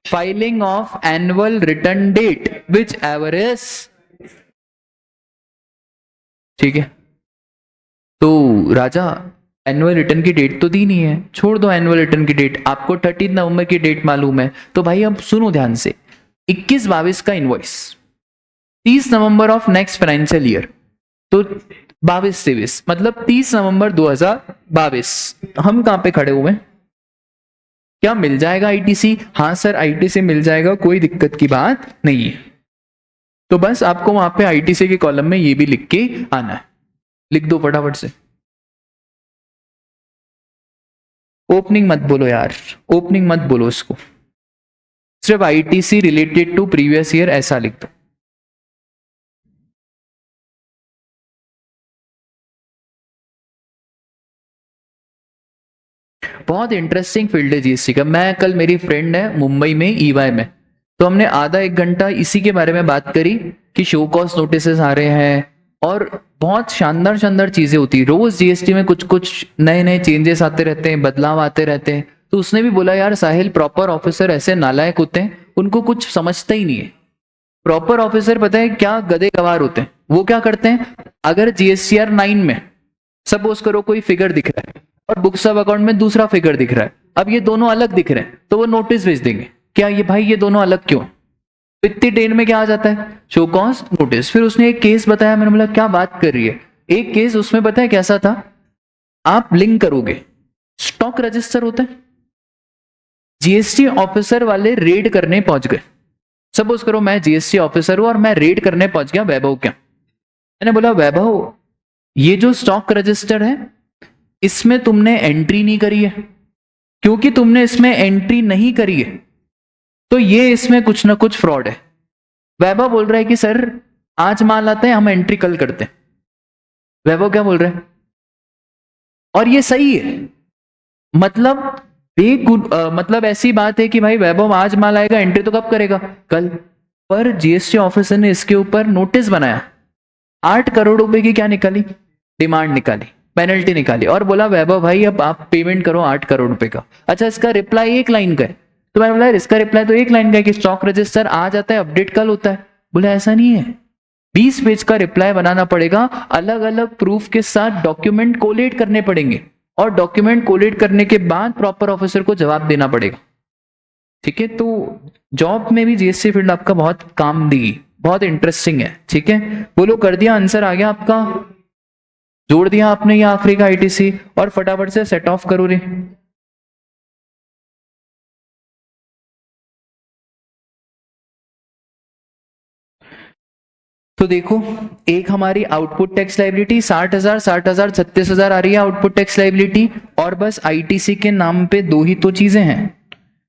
filing of annual return date whichever is। ठीक है, तो राजा एनुअल रिटर्न की डेट तो दी नहीं है, छोड़ दो एनुअल रिटर्न की डेट, आपको 30 नवंबर की डेट मालूम है, तो भाई अब सुनो ध्यान से, 21-22 का invoice 30 November of next financial year, तो 22-23 मतलब 30 नवंबर 2022। हम कहां पे खड़े हुए? क्या मिल जाएगा आईटीसी? हाँ सर आईटीसी मिल जाएगा, कोई दिक्कत की बात नहीं है। तो बस आपको वहां पे आईटीसी के कॉलम में ये भी लिख के आना है, लिख दो फटाफट से। ओपनिंग मत बोलो यार, ओपनिंग मत बोलो इसको, सिर्फ ITC related to previous year ऐसा लिख दो। बहुत इंटरेस्टिंग फील्ड है जीएसटी का। मैं कल, मेरी फ्रेंड है मुंबई में ईवाई में, तो हमने आधा एक घंटा इसी के बारे में बात करी कि शो कॉस्ट नोटिस आ रहे हैं और बहुत शानदार शानदार चीजें होती है, रोज जीएसटी में कुछ कुछ नए नए चेंजेस आते रहते हैं, बदलाव आते रहते हैं। तो उसने भी बोला यार साहिल, प्रॉपर ऑफिसर ऐसे नालायक होते हैं, उनको कुछ समझता ही नहीं है। प्रॉपर ऑफिसर पता है क्या गधे गवार होते हैं? वो क्या करते हैं, अगर जीएसटीआर 9 में सपोज करो कोई फिगर दिख रहा है और बुक्स ऑफ अकाउंट में दूसरा फिगर दिख रहा है, अब ये दोनों अलग दिख रहे हैं, तो वो नोटिस भेज देंगे, क्या ये भाई ये दोनों अलग क्यों? इतनी देर में क्या आ जाता है, शो कॉस्ट नोटिस। फिर उसने एक केस बताया, मैंने बोला क्या बात कर रही है? एक केस उसमें पता है कैसा था, आप लिंक करोगे, स्टॉक रजिस्टर होता है, जीएसटी ऑफिसर वाले रेड करने पहुंच गए। सपोज करो मैं जीएसटी ऑफिसर हूं और मैं रेड करने पहुंच गया वैभव क्या। मैंने बोला वैभव, ये जो स्टॉक रजिस्टर है इसमें तुमने एंट्री नहीं करी है, क्योंकि तुमने इसमें एंट्री नहीं करी है तो ये इसमें कुछ ना कुछ फ्रॉड है। वैभव बोल रहा है कि सर आज माल आता है, हम एंट्री कल करते हैं। वैभव क्या बोल रहा है, और ये सही है, मतलब मतलब ऐसी बात है कि भाई वैभव आज माल आएगा, एंट्री तो कब करेगा, कल। पर जीएसटी ऑफिसर ने इसके ऊपर नोटिस बनाया, 8 करोड़ रुपए की क्या निकाली, डिमांड निकाली, पेनल्टी निकाली, और बोला वैभव भाई अब आप पेमेंट करो 8 करोड़ रुपए का। अच्छा इसका रिप्लाई 1 लाइन का है, तो मैंने बोला इसका रिप्लाई तो 1 लाइन का है कि स्टॉक रजिस्टर आ जाता है, अपडेट कल होता है। बोला ऐसा नहीं है, 20 पेज का रिप्लाई बनाना पड़ेगा, अलग अलग प्रूफ के साथ डॉक्यूमेंट कोलेट करने पड़ेंगे, और डॉक्यूमेंट कोलेट करने के बाद प्रॉपर ऑफिसर को जवाब देना पड़ेगा। ठीक है, तो जॉब में भी जीएसटी फील्ड आपका बहुत काम दी, बहुत इंटरेस्टिंग है। ठीक है, बोलो कर दिया, आंसर आ गया आपका, जोड़ दिया आपने ये आखिरी का आईटीसी, और फटाफट से सेट ऑफ करो रे। तो देखो, एक हमारी आउटपुट टैक्स लाइबिलिटी 60,000, 60,000, 36,000 आ रही है आउटपुट टैक्स लाइबिलिटी, और बस आईटीसी के नाम पे 2 ही तो चीजें हैं।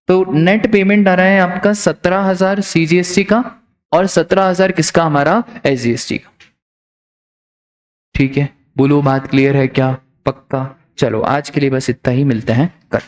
तो नेट पेमेंट आ रहा है आपका 17,000 सीजीएसटी का, और 17,000 किसका, हमारा एसजीएसटी का। ठीक है, बोलो बात क्लियर है क्या? पक्का? चलो आज के लिए बस इतना ही, मिलते हैं कल।